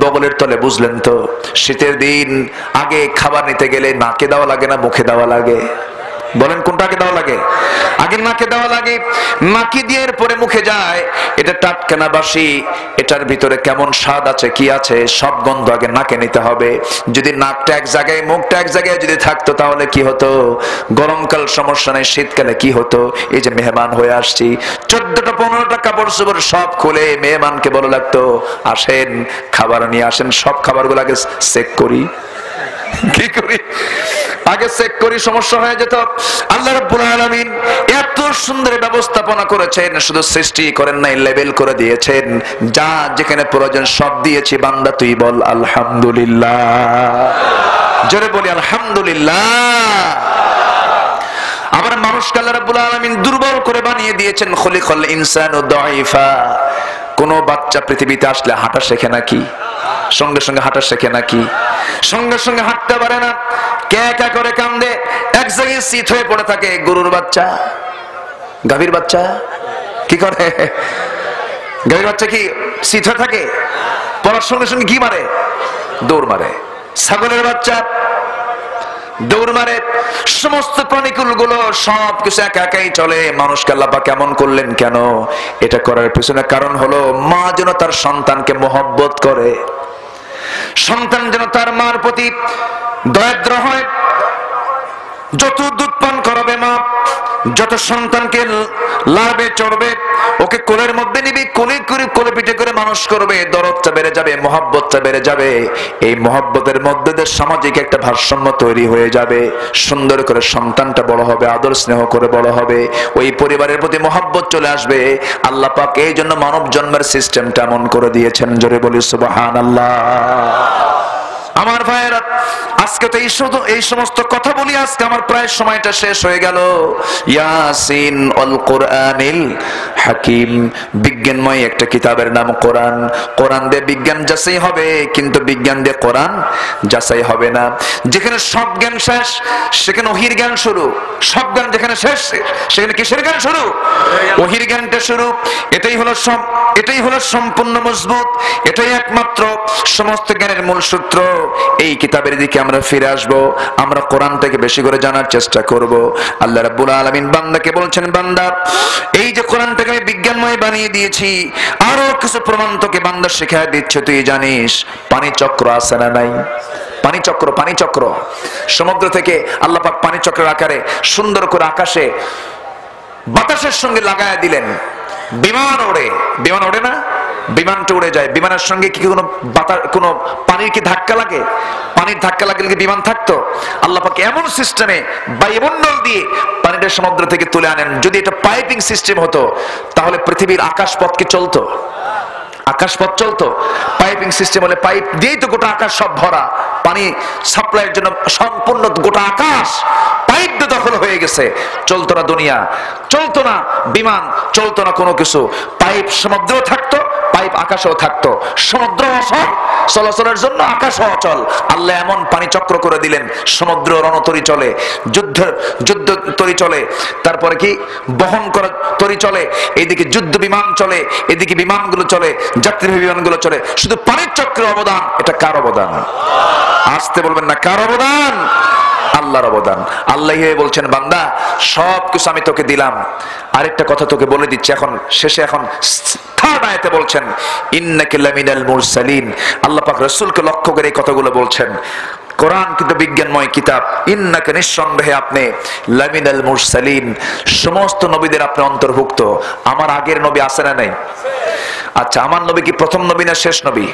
বগলের তলে, বুঝলেন তো? শীতের দিন আগে খাবার নিতে গেলে নাকে দেওয়া লাগে না মুখে দেওয়া লাগে? বলেন কোনটা আগে দেওয়া লাগে? আগে নাকে দেওয়া লাগে। নাকি দিয়ে পরে মুখে যায়। এটা টাটকা না বাসি, এটার ভিতরে কেমন স্বাদ আছে, কি আছে, সব গন্ধ আগে নাকে নিতে হবে। যদি নাকটা এক জায়গায়, মুখটা এক জায়গায় যদি থাকতো, তাহলে কি হতো? গরমকাল সমস্যা নেই, শীতকালে কি হতো? এই যে মেহমান হয়ে আসছি, 14টা 15টা কাপড় চোপড় সব খুলে মেহমানকে বলে লাগতো, আসেন খাবার নিয়ে আসেন। সব খাবারগুলো আগে চেক করি, কি করি? আগে চেক করি, সমস্যা হয়ে যেত। আল্লাহ রাব্বুল আলামিন এত সুন্দর ব্যবস্থাপনা করেছেন, শুধু সৃষ্টি করেন নাই, লেভেল করে দিয়েছেন। যা যেখানে প্রয়োজন সব দিয়েছি। বান্দা, তুই বল আলহামদুলিল্লাহ, জোরে বলি আলহামদুলিল্লাহ। আবার মানুষকে আল্লাহ রাব্বুল আলামিন দুর্বল করে বানিয়ে দিয়েছেন। খুলিকাল ইনসানু দাঈফা, কোন বাচ্চা পৃথিবীতে আসলে হাঁটা শেখে নাকি? সঙ্গে সঙ্গে হাঁটা শেখে নাকি? সঙ্গে সঙ্গে হাঁটতে পারে না, কে কে করে কান্দে, এক জায়গায় শীত হয়ে পড়ে থাকে। গরুর বাচ্চা, গাভীর বাচ্চা কি করে? গাভীর বাচ্চা কি শীত হয়ে থাকে? পড়ার সঙ্গে সঙ্গে কি মারে? দৌড় মারে। ছাগলের বাচ্চা দৌড় মারে। সমস্ত প্রাণীকুল গুলো সব কিছু একা একাই চলে। মানুষকে আল্লাহ পাক কেমন করলেন কেন? এটা করার পিছনে কারণ হলো, মা যেন তার সন্তানকে মহব্বত করে, সন্তান যেন তার মার প্রতি দয়াদ্র হয়। যত দুধ পান করাবে মা, যত সন্তানকে লাড়বে চড়বে, ওকে কোলের মধ্যে নিবি, কোলে পিঠে করে মানুষ করবে, দরদটা বেড়ে যাবে, মহব্বতটা বেড়ে যাবে। এই মহব্বতের মধ্যে দিয়ে সামাজিক একটা ভারসাম্য তৈরি হয়ে যাবে। সুন্দর করে সন্তানটা বড় হবে, আদর স্নেহ করে বড় হবে, ওই পরিবারের প্রতি মহব্বত চলে আসবে। আল্লাহ পাক এই জন্য মানব জন্মের সিস্টেমটা এমন করে দিয়েছেন। জোরে বলি সুবহানাল্লাহ। আমার ভাইয়েরা, আজকে তো এই সমস্ত কথা বলি, আজকে আমার প্রায় সময়টা শেষ হয়ে গেল। ইয়াসিন আল কোরআনিল হাকিম, বিজ্ঞানময় একটা কিতাবের নাম কোরআন। কোরআন দিয়ে বিজ্ঞান যাচাই হবে, কিন্তু বিজ্ঞান দিয়ে কোরআন যাচাই হবে না। যেখানে সব জ্ঞান শেষ সেখানে ওহির জ্ঞান শুরু, সব জ্ঞান যেখানে শেষ সেখানে কিসের জ্ঞান শুরু? ওহির জ্ঞানটা শুরু। এটাই হলো সম্পূর্ণ মজবুত, এটাই একমাত্র সমস্ত জ্ঞানের মূল সূত্র। এই কিতাবের দিকে আমরা ফিরে আসব, আমরা কোরআনটাকে বেশি করে জানার চেষ্টা করব। আল্লাহ রাব্বুল আলামিন বান্দাকে বলছেন, বান্দা এই যে কোরআনটাকে আমি বিজ্ঞানময় বানিয়ে দিয়েছি, আরো কিছু প্রমাণ তোকে বান্দা শিখায় দিচ্ছে। তুই জানিস পানি চক্র আছে না নাই? পানি চক্র সমুদ্র থেকে আল্লাহ পাক পানি চক্রের আকারে সুন্দর করে আকাশে বাতাসের সঙ্গে লাগায়া দিলেন। বিমান ওড়ে না? বিমানটা উড়ে যায়। বিমানের সঙ্গে কি কোনো পানির কি ধাক্কা লাগে? পানির ধাক্কা লাগলে কি বিমান থাকতো? আল্লাহ পাক এমন সিস্টেমে বায়ুমণ্ডল দিয়ে পানিটা সমুদ্র থেকে তুলে আনেন। যদি এটা পাইপিং সিস্টেম হতো তাহলে পৃথিবীর আকাশপথ কি চলতো? আকাশপথ চলতো? পাইপিং সিস্টেম হলে পাইপ দিয়েই তো গোটা আকাশ সব ভরা। পানি সাপ্লাইয়ের জন্য সম্পূর্ণ গোটা আকাশ পাইপ দিয়ে দখল হয়ে গেছে। চলতো না দুনিয়া, চলতো না বিমান, চলতো না কোনো কিছু। পাইপ সমুদ্রেও থাকতো, পাইপ আকাশেও থাকতো। সমুদ্র অচল, চলাচলের জন্য আকাশ অচল। আল্লাহ এমন পানি চক্র করে দিলেন, সমুদ্র রণতরী চলে, যুদ্ধ তরী চলে, তারপরে কি বহন করা তরী চলে, এদিকে যুদ্ধ বিমান চলে, এদিকে বিমানগুলো চলে, যাত্রীবাহী বিমানগুলো চলে। শুধু পানির চক্রের অবদান, এটা কার অবদান? আসতে বলবেন না, কার অবদান? আল্লাহর অবদান। আল্লাহ বলছেন, বান্দা সব কিছু আমি তোকে দিলাম। আরেকটা কথা তোকে বলে দিচ্ছি এখন শেষে, এখন থার্ড আয়াতে বলছেন ইন্নাকা লামিনাল মুরসালিন। আল্লাহ পাক রাসূলকে লক্ষ্য করে এই কথাগুলো বলছেন। কোরআন কিন্তু বিজ্ঞানময় কিতাব। ইন্নাকা, নিঃসন্দেহে আপনি, লামিনাল মুরসালিন, সমস্ত নবীদের আপনি অন্তর্ভুক্ত। আমার আগের নবী আছে না নাই? আচ্ছা, আমার নবী কি প্রথম নবী না শেষ নবী?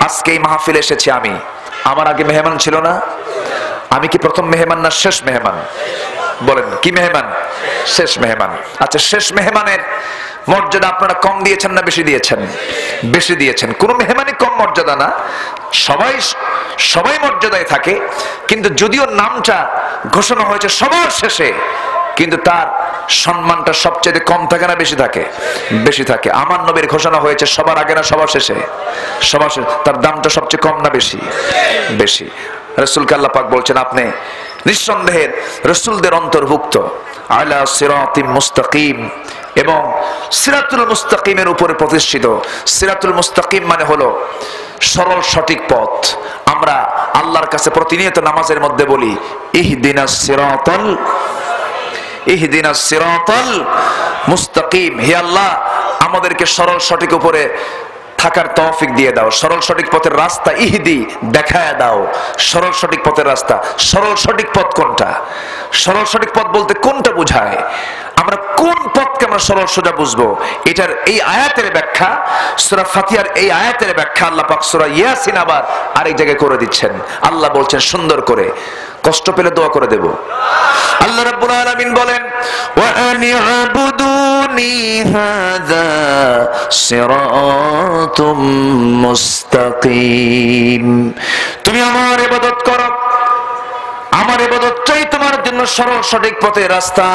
আজকে এই মাহফিলে এসেছি আমি, আমার আগে মেহমান ছিল না? আমি কি প্রথম মেহমান না শেষ মেহমান? বলেন, কি মেহমান? শেষ মেহমান। আচ্ছা, শেষ মেহমানের মর্যাদা আপনারা কম দিয়েছেন না বেশি দিয়েছেন? বেশি দিয়েছেন। কোন মেহমানই কম মর্যাদা না, সবাই মর্যাদায় থাকে। কিন্তু যদিও নামটা ঘোষণা হয়েছে সবার শেষে, কিন্তু তার সম্মানটা সবচেয়ে কম থাকে না বেশি থাকে? বেশি থাকে। আমার নবীর ঘোষণা হয়েছে সবার আগে না সবার শেষে? সবার শেষে। তার দামটা সবচেয়ে কম না বেশি? বেশি। রাসূলকে আল্লাহ পাক বলছেন, আপনি নিঃসন্দেহে রাসূলদের অন্তর্ভুক্ত। আলা সিরাতিম মুস্তাকিম, এবং সিরাতুল মুস্তাকিমের উপরে প্রতিষ্ঠিত। সিরাতুল মুস্তাকিম মানে হলো সরল সঠিক পথ। আমরা আল্লাহর কাছে প্রতিনিয়ত নামাজের মধ্যে বলি, ইহদিনাস সিরাতাল মুস্তাকিম। হে আল্লাহ, আমাদেরকে সরল সঠিক উপরে থাকার তৌফিক দিয়ে দাও। সরল সঠিক পথের রাস্তা ইহদি, দেখায় দাও সরল সঠিক পথের রাস্তা। সরল সঠিক পথ কোনটা? সরল সঠিক পথ বলতে কোনটা বোঝায়? আমরা কোন পথকে আমরা সরল সোজা বুঝবো? এটার এই আয়াতের ব্যাখ্যা, সূরা ফাতিহার এই আয়াতের ব্যাখ্যা আল্লাহ পাক সূরা ইয়াসিন আবার আরেক জায়গায় করে দিচ্ছেন। আল্লাহ বলছেন সুন্দর করে, কষ্ট পেলে দোয়া করে দেব। আল্লাহ রাব্বুল আলামিন বলেন, ওয়া আনি'বুদুনি হাযা সিরাতুম মুস্তাকিম। তুমি আমার ইবাদত করো, আমার ইবাদতটাই তোমার জন্য সরল সঠিক পথের রাস্তা।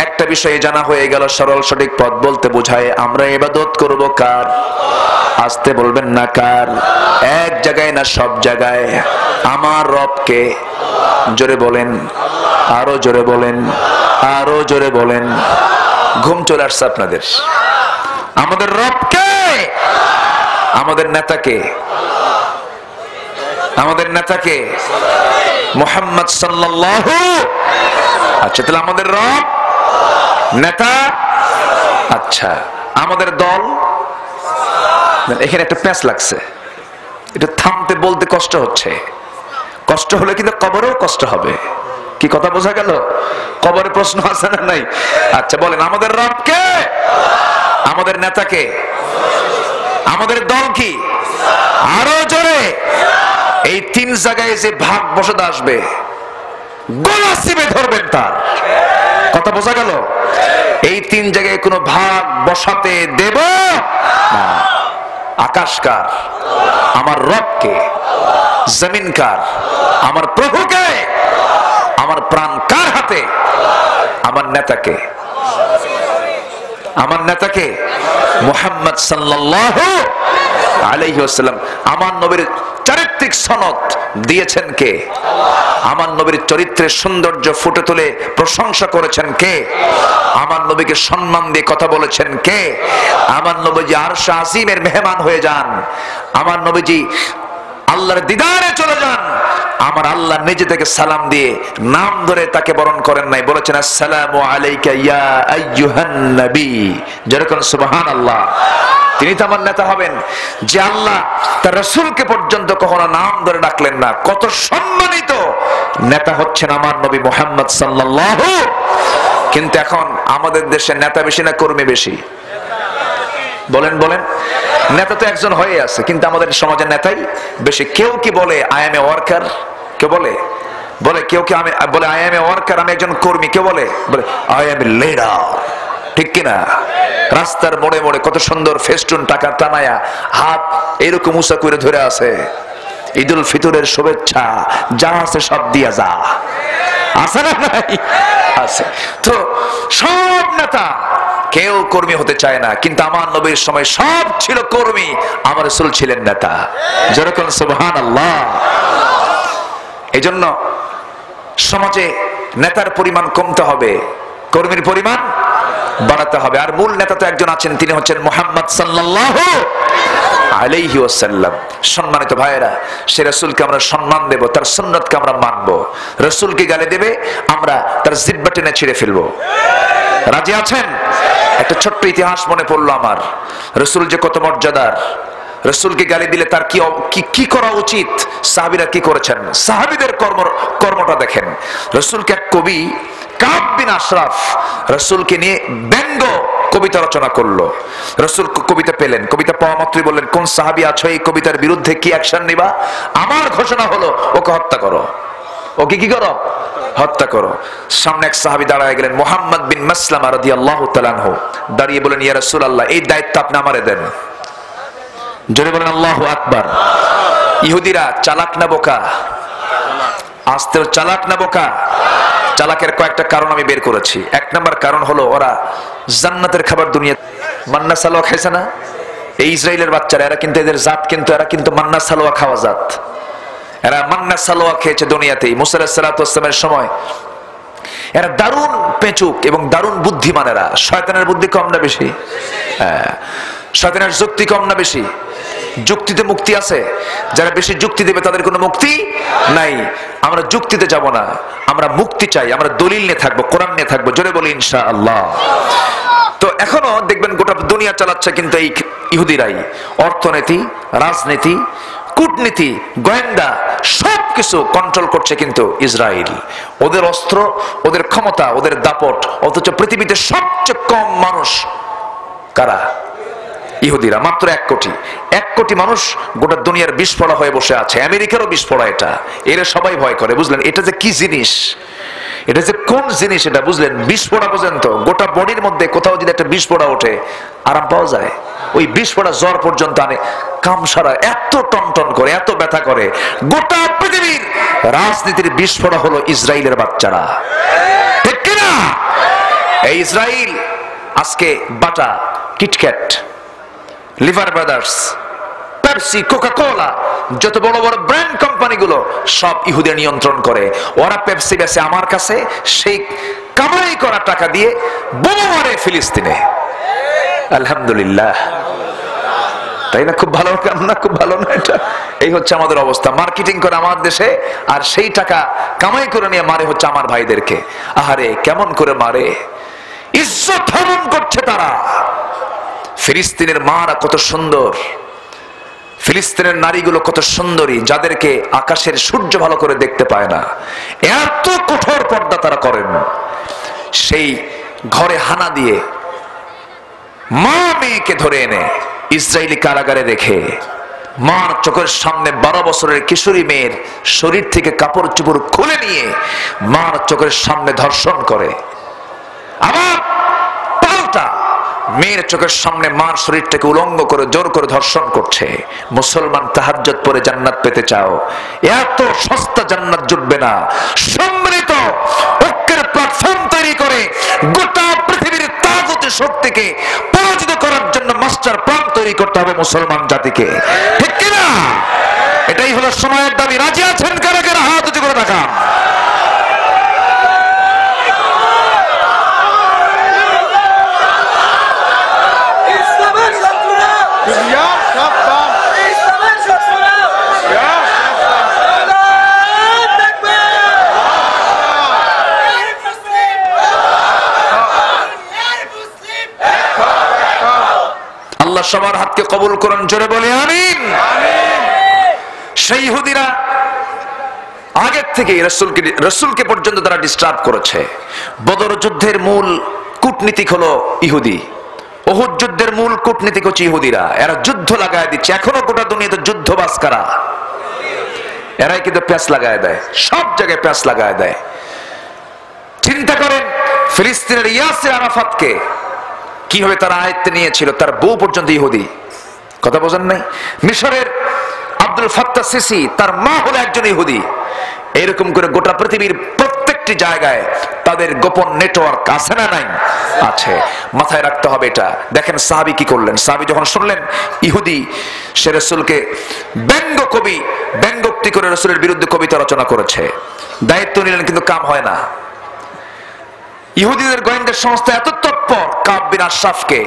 একটা বিষয়ে জানা হয়ে গেল, সরল সঠিক পথ বলতে বোঝায় আমরা ইবাদত করব কার? আসতে বলবেন না, কার? এক জায়গায় না সব জায়গায়? আমার রবকে। জোরে বলেন, আরো জোরে বলেন, আরো জোরে বলেন। ঘুম চলে আসছে আপনাদের? আমাদের রবকে, আমাদের নেতাকে, আমাদের নেতাকে মুহাম্মদ সাল্লাল্লাহু। আচ্ছা, তাহলে আমাদের রব, নেতা, আচ্ছা আমাদের দল। এখানে একটা প্যাঁচ লাগছে, এটা থামতে বলতে কষ্ট হচ্ছে। কষ্ট হলে কিন্তু কবরেও কষ্ট হবে। কি কথা বোঝা গেল? কবরে প্রশ্ন আছে না নাই? আচ্ছা বলেন, আমাদের রবকে, আমাদের নেতাকে, আমাদের দল কি? আরো জোরে। এই তিন জায়গায় যে ভাগ বসাতে আসবে, গলা চিপে ধরবেন তার। কথা বোঝা গেল? এই তিন জায়গায় কোনো ভাগ বসাতে দেব না। আকাশ কার? আমার রবকে। জমিন কার? আমার প্রভুকে। আমার প্রাণ কার হাতে? আমার নেতাকে। আমার নেতাকে মুহাম্মদ সাল্লাল্লাহু আলাইহি ওয়াসাল্লাম। আমার নবীর চারিত্রিক সনদ দিয়েছেন কে? আমার নবীর চরিত্রের সৌন্দর্য ফুটে তুলে প্রশংসা করেছেন কে? আমার নবীকে সম্মান দিয়ে কথা বলেছেন কে? আমার নবীজি আরশ আজিমের মেহমান হয়ে যান, আমার নবীজি আল্লাহর দিদারে চলে যান, আমার আল্লাহ নিজে থেকে সালাম দিয়ে নাম ধরে তাকে বরণ করেন নাই, বলেছেন আসসালামু আলাইকা ইয়া আইয়ুহান নবী। যেরকম সুবহানাল্লাহ। তিনি তো আমার নেতা হবেন যে আল্লাহ তার রাসূলকে পর্যন্ত কখনো নাম ধরে ডাকলেন না। কত সম্মানিত নেতা হচ্ছেন আমার নবী মুহাম্মদ সাল্লাল্লাহু। কিন্তু এখন আমাদের দেশে নেতা বেশি না কর্মী বেশি? বলেন বলেন। নেতা তো একজন হয়ে আছে, কিন্তু আমাদের সমাজের নেতাই বেশি। কেউ কি বলে আই এম এ ওয়ার্কার? কেউ বলে? বলে কেউ কি আমি বলে আই এম এ ওয়ার্কার, আমি একজন কর্মী? কেউ বলে আই এম এ লিডার? ঠিক কিনা? রাস্তার মোড়ে মোড়ে কত সুন্দর ফেস্টুন টাকা টানায়া হাত এরকম উঁচা করে ধরে আছে, ঈদুল ফিতরের শুভেচ্ছা যা আছে সব দিয়া যা। আছে না নাই? আছে। তো সব নেতা কেউ কর্মী হতে চায় না, কিন্তু আমার নবীর সময় সব ছিল কর্মী, আমার রাসূল ছিলেন নেতা। যেরকম সুবহানাল্লাহ। এজন্য সমাজে নেতার পরিমাণ কমতে হবে, কর্মীর পরিমাণ বাড়াতে হবে। আর মূল নেতা তো একজন আছেন, তিনি হচ্ছেন মুহাম্মদ সাল্লাল্লাহু আলাইহি ওয়াসাল্লাম। সম্মানিত ভাইয়েরা, সে রাসূলকে আমরা সম্মান দেব, তার সুন্নতকে আমরা মানব। রাসূলকে গালি দেবে, আমরা তার জিহ্বা টেনে ছিঁড়ে ফেলবো। রাজি আছেন? একটা ছোট্ট ইতিহাস মনে পড়লো আমার। রাসূল যে কত মর্যাদার, রাসূলকে গালি দিলে তার কি করা উচিত, সাহাবীরা কি করেছেন, সাহাবীদের কর্মটা দেখেন। রাসূলকে এক কবি কাব বিন আশরাফ রাসূলকে নিয়ে ব্যঙ্গ কবিতা রচনা করলো। রাসূল কবিতা পেলেন, কবিতা পাওয়া মাত্রই বললেন, কোন সাহাবী আছো এই কবিতার বিরুদ্ধে, কি অ্যাকশন নিবা? আমার ঘোষণা হলো ওকে হত্যা করো। ওকে কি করো? হত্যা করো। সামনে এক সাহাবী দাঁড়ায় গেলেন, মুহাম্মদ বিন মাসলামা রাদিয়াল্লাহু তাআলা আনহু। দাঁড়িয়ে বলেন, ইয়া রাসূলুল্লাহ, এই দায়িত্ব আপনি আমারে দেন। জোরে বলেন আল্লাহু আকবার। ইহুদিরা চালাক না বোকা? আস্তে চালাক না বোকা? চালাকের কয়েকটা কারণ আমি বের করেছি। এক নম্বর কারণ হলো, ওরা জান্নাতের খাবার দুনিয়া মান্না সালোয়া খাইছে না? এই ইসরায়েলের বাচ্চারা, এরা কিন্তু এদের জাত কিন্তু এরা কিন্তু মান্না সালোয়া খাওয়া জাত। এরা মান্না সালোয়া খেয়েছে দুনিয়াতেই। মুসা আলাইহিস সালাতু ওয়াস সালামের সময় এরা দারুণ পেঁচুক এবং দারুণ বুদ্ধিমান। এরা শয়তানের বুদ্ধি কম না বেশি? হ্যাঁ, শয়তানের যুক্তি কম না বেশি? যুক্তিতে মুক্তি আছে, যারা বেশি যুক্তি দেবে তাদের কোনো মুক্তি নাই। আমরা যুক্তিতে যাব না, আমরা মুক্তি চাই, আমরা দলিল নিয়ে থাকবো, কোরআন নিয়ে থাকবো। জোরে বলি ইনশাআল্লাহ। তো এখনো দেখবেন গোটা দুনিয়া চালাচ্ছে কিন্তু এই ইহুদিরাই। অর্থনীতি, রাজনীতি, কূটনীতি, গোয়েন্দা সবকিছু কন্ট্রোল করছে কিন্তু ইসরায়েল। ওদের অস্ত্র, ওদের ক্ষমতা, ওদের দাপট। অথচ পৃথিবীতে সবচেয়ে কম মানুষ কারা? ইহুদিরা। মাত্র 1 কোটি। 1 কোটি মানুষ গোটা দুনিয়ার বিস্ফোরা হয়ে বসে আছে। আমেরিকারও বিস্ফোরা এটা। এরা সবাই ভয় করে, বুঝলেন? এটা যে কি জিনিস, এটা যে কোন জিনিস এটা বুঝলেন? বিস্ফোরা বুঝেন তো? গোটা বডির মধ্যে কোথাও যদি একটা বিস্ফোরা ওঠে আরাম পাওয়া যায়? ওই বিস্ফোরা জ্বর পর্যন্ত আনে, কামসারা এত টনটন করে, এত ব্যথা করে। গোটা পৃথিবীর রাজনীতির বিস্ফোরা হলো ইসরায়েলের বাচ্চারা, ঠিক কিনা? এই ইসরায়েল আজকে Bata, KitKat, Lever Brothers, Pepsi, Coca Cola, যত বড় বড় ব্র্যান্ড কোম্পানিগুলো সব ইহুদিরা নিয়ন্ত্রণ করে। ওরা পেপসি বেচে আমার কাছে, সেই কামাই করা টাকা দিয়ে বোমা মারে ফিলিস্তিনে। আলহামদুলিল্লাহ। তাই না? খুব ভালো না? খুব ভালো না? এটা এই হচ্ছে আমাদের অবস্থা। মার্কেটিং করে আমার দেশে, আর সেই টাকা কামাই করে নিয়ে মারে হচ্ছে আমার ভাইদেরকে। আহারে কেমন করে মারে! ইজ্জত হরণ করছে তারা। ফিলিস্তিনের মারা কত সুন্দর, ফিলিস্তিনের নারীগুলো কত সুন্দরী, যাদেরকে আকাশের সূর্য ভালো করে দেখতে পায় না। এত কঠোর পর্দা তারা করেন। সেই ঘরে হানা দিয়ে মা মেয়েকে ধরে এনে ইসরায়েলি কারাগারে রেখে, মার চোখের সামনে 12 বছরের কিশোরী মেয়ের শরীর থেকে কাপড় চোপড় খুলে নিয়ে মার চোখের সামনে ধর্ষণ করে। আবার পাল্টা মেয়ের চোখের সামনে মার শরীরটাকে উলঙ্গ করে জোর করে ধর্ষণ করছে। মুসলমান তাহাজ্জুদ পড়ে জান্নাত পেতে চাও, এত সস্তা জান্নাত জুটবে না। সম্মিলিত ঐক্যের প্ল্যাটফর্ম তৈরি করে গোটা পৃথিবীর তাগুতি শক্তিকে পরাজিত করার জন্য মাস্টার প্ল্যান তৈরি করতে হবে মুসলমান জাতিকে, ঠিক কিনা? এটাই হলো সময়ের দাবি। রাজি আছেন কারা কারা? হাত উঁচু করে দেখান। আল্লাহ সবার হাতকে কবুল করুন, জোরে বলে আমিন। সেই ইহুদিরা আগের থেকে রাসূলকে পর্যন্ত তারা ডিস্টার্ব করেছে। বদর যুদ্ধের মূল কূটনীতিক হলো ইহুদি, উহুদ যুদ্ধের মূল কূটনীতিক হচ্ছে ইহুদিরা। এরা যুদ্ধ লাগায় দিচ্ছে, এখনো গোটা দুনিয়াতে যুদ্ধবাজ কারা? এরাই কিন্তু প্যাঁচ লাগায় দেয়, সব জায়গায় প্যাঁচ লাগায় দেয়। চিন্তা করেন ফিলিস্তিনের ইয়াসির আরাফাতকে কিভাবে তারা আয়ত্তে নিয়েছিল, তার বউ পর্যন্ত ইহুদি। কথা বোঝেন নাই? মিশরের আব্দুল ফাত্তাহ সিসি, তার মা হলো একজন ইহুদি। এরকম করে গোটা পৃথিবীর প্রত্যেকটি জায়গায় তাদের গোপন নেটওয়ার্ক আছে না নাই? আছে, মাথায় রাখতে হবে এটা। দেখেন সাহাবী কি করলেন। সাহাবী যখন শুনলেন ইহুদি সে রাসূলকে ব্যঙ্গোক্তি করে রাসূলের বিরুদ্ধে কবিতা রচনা করেছে, দায়িত্ব নিলেন, কিন্তু কাম হয় না। ইহুদিদের গোয়েন্দা সংস্থা এত তৎপর, কাব বিন আশরাফকে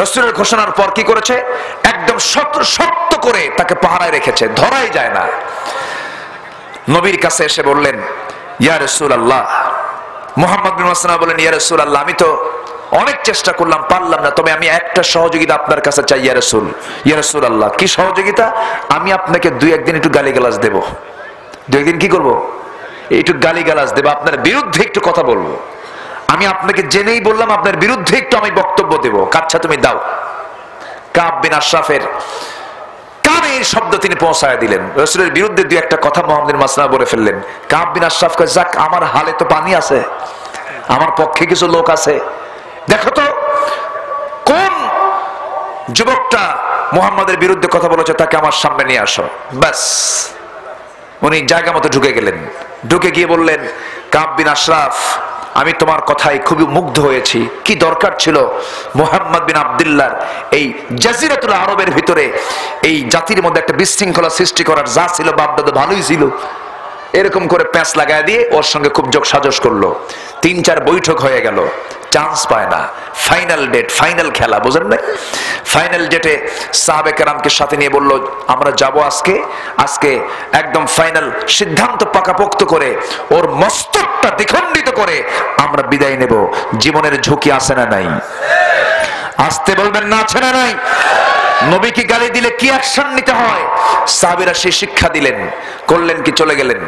রাসূলের ঘোষণার পর কি করেছে? একদম শক্ত করে তাকে পাহারায় রেখেছে, ধরাই যায় না। নবীর কাছে এসে বললেন, ইয়া রাসূলুল্লাহ, মুহাম্মদ বিন মাসলামা বলেন, ইয়া রাসূলুল্লাহ, আমি তো অনেক চেষ্টা করলাম, পারলাম না, তবে আমি একটা সহযোগিতা আপনার কাছে চাই ইয়া রাসূলুল্লাহ। কি সহযোগিতা? আমি আপনাকে দুই একদিন একটু গালিগালাজ দেব। দুই একদিন কি করব? একটু গালিগালাজ দেব, আপনার বিরুদ্ধে একটু কথা বলবো। আমি আপনাকে জেনেই বললাম, আপনার বিরুদ্ধে একটু আমি বক্তব্য দেব, কাচ্ছা তুমি দাও। কাব বিন আশরাফের কানে এই শব্দ তিনি পৌঁছায় দিলেন। রাসূলের বিরুদ্ধে দুই একটা কথা মুহাম্মদ বিন মাসলামা বলে ফেললেন। কাব বিন আশরাফ কয়, যাক, আমার হালে তো পানি আছে, আমার পক্ষে কিছু লোক আছে, দেখো তো কোন যুবকটা মুহাম্মাদের বিরুদ্ধে কথা বলেছে, তাকে আমার সামনে নিয়ে আসো। ব্যাস, উনি জায়গা মতো ঢুকে গেলেন। ঢুকে গিয়ে বললেন, কাব বিন আশরাফ, আমি তোমার কথায় খুবই মুগ্ধ হয়েছি। কি দরকার ছিল মুহাম্মদ বিন আব্দুল্লাহর এই জাজিরাতুল আরবের ভিতরে এই জাতির মধ্যে একটা বিশৃঙ্খলা সৃষ্টি করার? যা ছিল বাপদাদা ভালোই ছিল। এরকম করে প্যাঁচ লাগায় দিয়ে ওর সঙ্গে খুব যোগ সাজস করলো। 3-4 বৈঠক হয়ে গেল, চান্স পায় না। ফাইনাল ডেট, ফাইনাল খেলা, বুঝেন না? ফাইনাল ডেটে সাহাবে কেরামকে সাথে নিয়ে বলল, আমরা যাব আজকে একদম ফাইনাল সিদ্ধান্ত পাকাপোক্ত করে ওর মস্তকটা দ্বিখণ্ডিত করে আমরা বিদায় নেব। জীবনের ঝুঁকি আছে না নাই? আসতে বলবেন না, আছে না নাই? নবীকে গালি দিলে কি অ্যাকশন নিতে হয় সাহাবীরা সেই শিক্ষা দিলেন। করলেন কি? চলে গেলেন,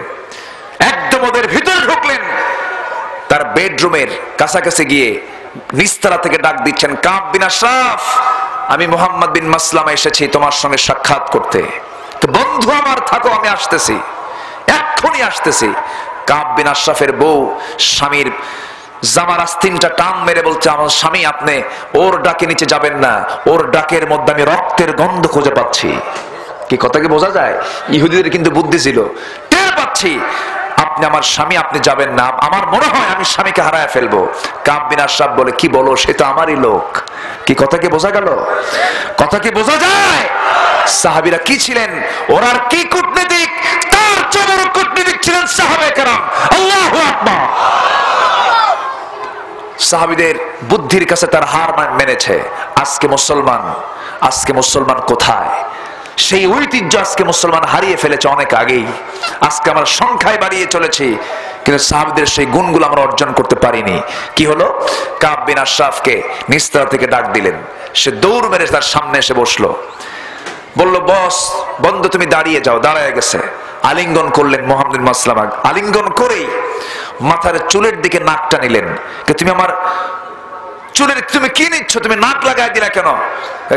একদম ওদের ভিতরে ঢুকলেন। তার বেডরুমের কাছাকাছি গিয়ে নিস্তারা থেকে ডাক দিচ্ছেন, কাব বিন আশরাফ, আমি মুহাম্মদ বিন মাসলামা এসেছি তোমার সঙ্গে সাক্ষাৎ করতে। তো বন্ধু আমার, থাকো, আমি আসতেছি, এক্ষুনি আসতেছি। কাব বিন আশরাফের বউ স্বামীর জামার আস্তিনটা টান মেরে বলছে, আমার স্বামী, আপনি ওর ডাকে নিচে যাবেন না, ওর ডাকের মধ্যে আমি রক্তের গন্ধ খুঁজে পাচ্ছি। কি কথা কি বোঝা যায়? ইহুদিদের কিন্তু বুদ্ধি ছিল, টের পাচ্ছি আপনি আমার স্বামী, আপনি যাবেন না, আমার মনে হয় আমি স্বামীকে হারায় ফেলবো। কাব বিন আশরাফ বলে, কি বলো, সে তো আমারই লোক। কি কথা কি বোঝা গেল? কথা কি বোঝা যায়? সাহাবীরা কি ছিলেন, ওরা আর কি কূটনীতিক, তার চেয়ে বড় কূটনীতিক ছিলেন সাহাবায়ে কেরাম। আল্লাহু আকবার। সাহাবীদের বুদ্ধির কাছে তার হার মেনেছে। আজকে মুসলমান কোথায়? সেই ঐতিহ্য আজকে মুসলমান হারিয়ে ফেলেছে অনেক আগেই। আজকে আমরা সংখ্যায় বাড়িয়ে চলেছি, কিন্তু সাহাবীদের সেই গুণগুলো আমরা অর্জন করতে পারিনি। কি হলো? কাব বিন আশরাফকে নিস্তারা থেকে ডাক দিলেন। সে দৌড় মেরে তার সামনে এসে বসলো, বলল, বস, বন্ধু তুমি দাঁড়িয়ে যাও। দাঁড়ায় গেছে, আলিঙ্গন করলেন মুহাম্মদ বিন মাসলামা। আলিঙ্গন করেই মাথার চুলের দিকে নাকটা নিলেন। তুমি আমার চুলের, তুমি কি নিচ্ছ, তুমি নাক লাগাই দিলা কেন?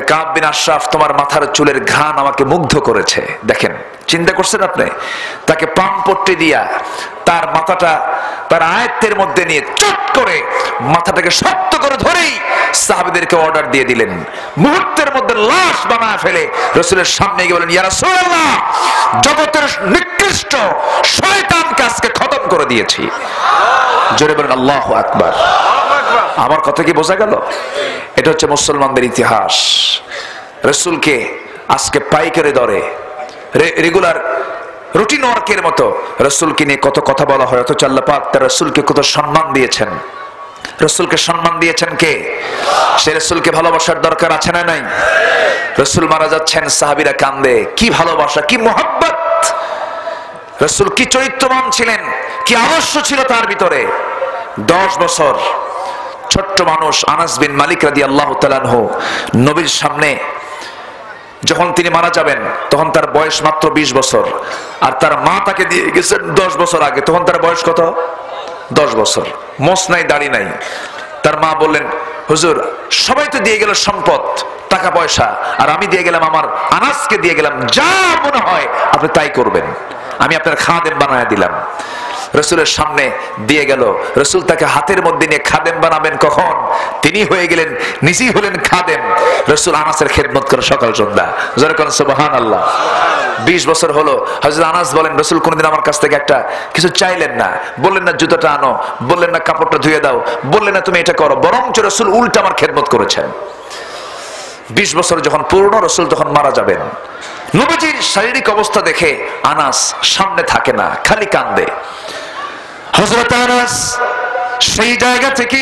কাব বিন আশরাফ, তোমার মাথার চুলের ঘ্রাণ আমাকে মুগ্ধ করেছে। দেখেন, চিন্তা করছেন আপনি? তাকে পাম্পট্টি দিয়া তার মাথাটা তার আয়ত্তের মধ্যে নিয়ে চট করে মাথাটাকে শক্ত করে ধরেই সাহাবীদেরকে অর্ডার দিয়ে দিলেন, মুহূর্তের মধ্যে লাশ বানায় ফেলে রাসূলের সামনে গিয়ে বলেন, ইয়া রাসূলুল্লাহ, জগতের নিকৃষ্ট শয়তানকে আজকে খতম করে দিয়েছি। জোরে বলেন আল্লাহু আকবার। আমার কথা কি বোঝা গেল? এটা হচ্ছে মুসলমানদের ইতিহাস। রাসূলকে আজকে পাইকারি দরে রেগুলার রুটিন ওয়ার্কের মতো রাসূলকে নিয়ে কত কথা বলা হয়, অথচ আল্লাহ পাক তার রাসূলকে কত সম্মান দিয়েছেন। রাসূলকে সম্মান দিয়েছেন কে? সেই রাসূলকে ভালোবাসার দরকার আছে না নাই? রাসূল মারা যাচ্ছেন, সাহাবীরা কান্দে, কি ভালোবাসা, কি মুহাব্বত। রাসূল কি চরিত্রবান ছিলেন, কি আদর্শ ছিল তার ভিতরে। 10 বছর ছোট্ট মানুষ আনাস বিন মালিক রাদিয়াল্লাহু তাআলা আনহু নবীর সামনে যখন তিনি মারা যাবেন তখন তার বয়স মাত্র 20 বছর, আর তার মা তাকে দিয়ে গেছেন 10 বছর আগে। তখন তার বয়স কত? 10 বছর। মোছ নাই, দাড়ি নাই। তার মা বললেন, হুজুর সবাই তো দিয়ে গেল সম্পদ, টাকা পয়সা, আর আমি দিয়ে গেলাম, আমার আনাসকে দিয়ে গেলাম, যা মনে হয় আপনি তাই করবেন, আমি আপনার খাদেম বানায় দিলাম। রাসূলের সামনে দিয়ে গেল, রাসূল তাকে হাতের মধ্যে নিয়ে খাদেম বানাবেন কখন? তিনি হয়ে গেলেন, নিজেই হলেন খাদেম। রাসূল আনাসের খেদমত করে সকাল সন্ধ্যা। যারা কোন সুবহানাল্লাহ। 20 বছর হলো। হযরত আনাস বলেন, রাসূল কোনদিন আমার কাছ থেকে একটা কিছু চাইলেন না, বললেন না জুতাটা আনো, বললেন না কাপড়টা ধুয়ে দাও, বললেন না তুমি এটা করো, বরঞ্চ রাসূল উল্টা আমার খেদমত করেছেন। 20 বছর যখন পূর্ণ, রাসূল তখন মারা যাবেন। নবীজির শারীরিক অবস্থা দেখে আনাস সামনে থাকে না, খালি কান্দে। হযরত আনাস সেই জায়গা থেকে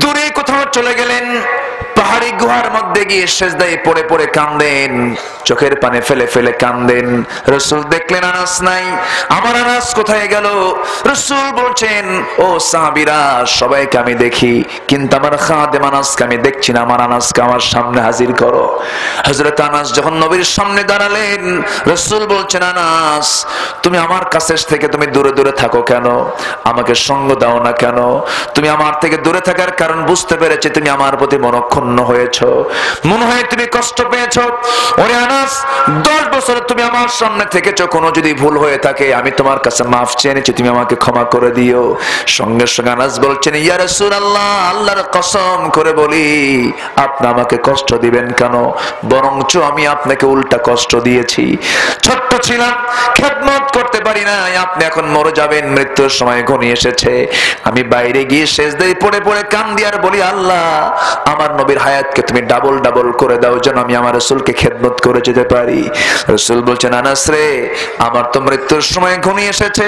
দূরে কোথাও চলে গেলেন, পাহাড়ি গুহার মধ্যে গিয়ে সিজদায় পড়ে পড়ে কান্দেন, চোখের পানি ফেলে ফেলে কান্দেন। রাসূল দেখলেন আনাস নাই, আমার আনাস কোথায় গেল? রাসূল বলছেন, ও সাহাবীরা, সবাইকে আমি দেখি, কিন্তু আমার খাদেম আনাসকে আমি দেখছি না, আমার আনাসকে আমার সামনে হাজির করো। হযরত আনাস যখন নবীর সামনে দাঁড়ালেন, রাসূল বলছেন, আনাস তুমি আমার কাছে থেকে তুমি দূরে দূরে থাকো কেন? আমাকে সঙ্গ দাও না কেন? তুমি আমার থেকে দূরে থাকার কারণ বুঝতে পেরেছি, তুমি আমার প্রতি মনক্ষুণ্ণ হয়েছো, মনে হয় তুমি কষ্ট পেয়েছো। ওরে আনাস, 10 বছর তুমি আমার সামনে থেকেছো, কোনো যদি ভুল হয়ে থাকে আমি তোমার কাছে মাফ চেয়ে নিচ্ছি, তুমি আমাকে ক্ষমা করে দিও। সঙ্গে সঙ্গে আনাস বলছেন, ইয়া রাসূলুল্লাহ, আল্লাহর কসম করে বলি, আপনি আমাকে কষ্ট দিবেন কেন? বরঞ্চ আমি আপনাকে উল্টা কষ্ট দিয়েছি। ছোট্ট ছিলাম, খেদমত করতে পারি না, আপনি এখন মরে যাবেন, মৃত্যুর সময় ঘনিয়ে এসেছে। আমি বাইরে গিয়ে সিজদায় পড়ে পড়ে কান্দি আর বলি, আল্লাহ আমার নবীর হায়াতকে তুমি ডাবল ডাবল করে দাও, যেন আমি আমার রাসূলকে খেদমত করে যেতে পারি। রাসূল বলছেন, আনাস রে, আমার তো মৃত্যুর সময় ঘনিয়ে এসেছে,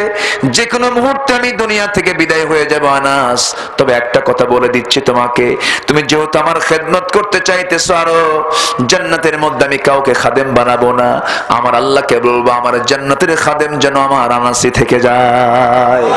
যে কোনো মুহূর্তে আমি দুনিয়া থেকে বিদায় হয়ে যাব আনাস। তবে একটা কথা বলে দিচ্ছি তোমাকে, তুমি যেহেতু আমার খেদমত করতে চাইতেছো, আরো জান্নাতের মধ্যে আমি কাউকে খাদেম বানাবো না, আমার আল্লাহকে বলবো আমার জান্নাতের খাদেম যেন আমার আনাসই থেকে যায়।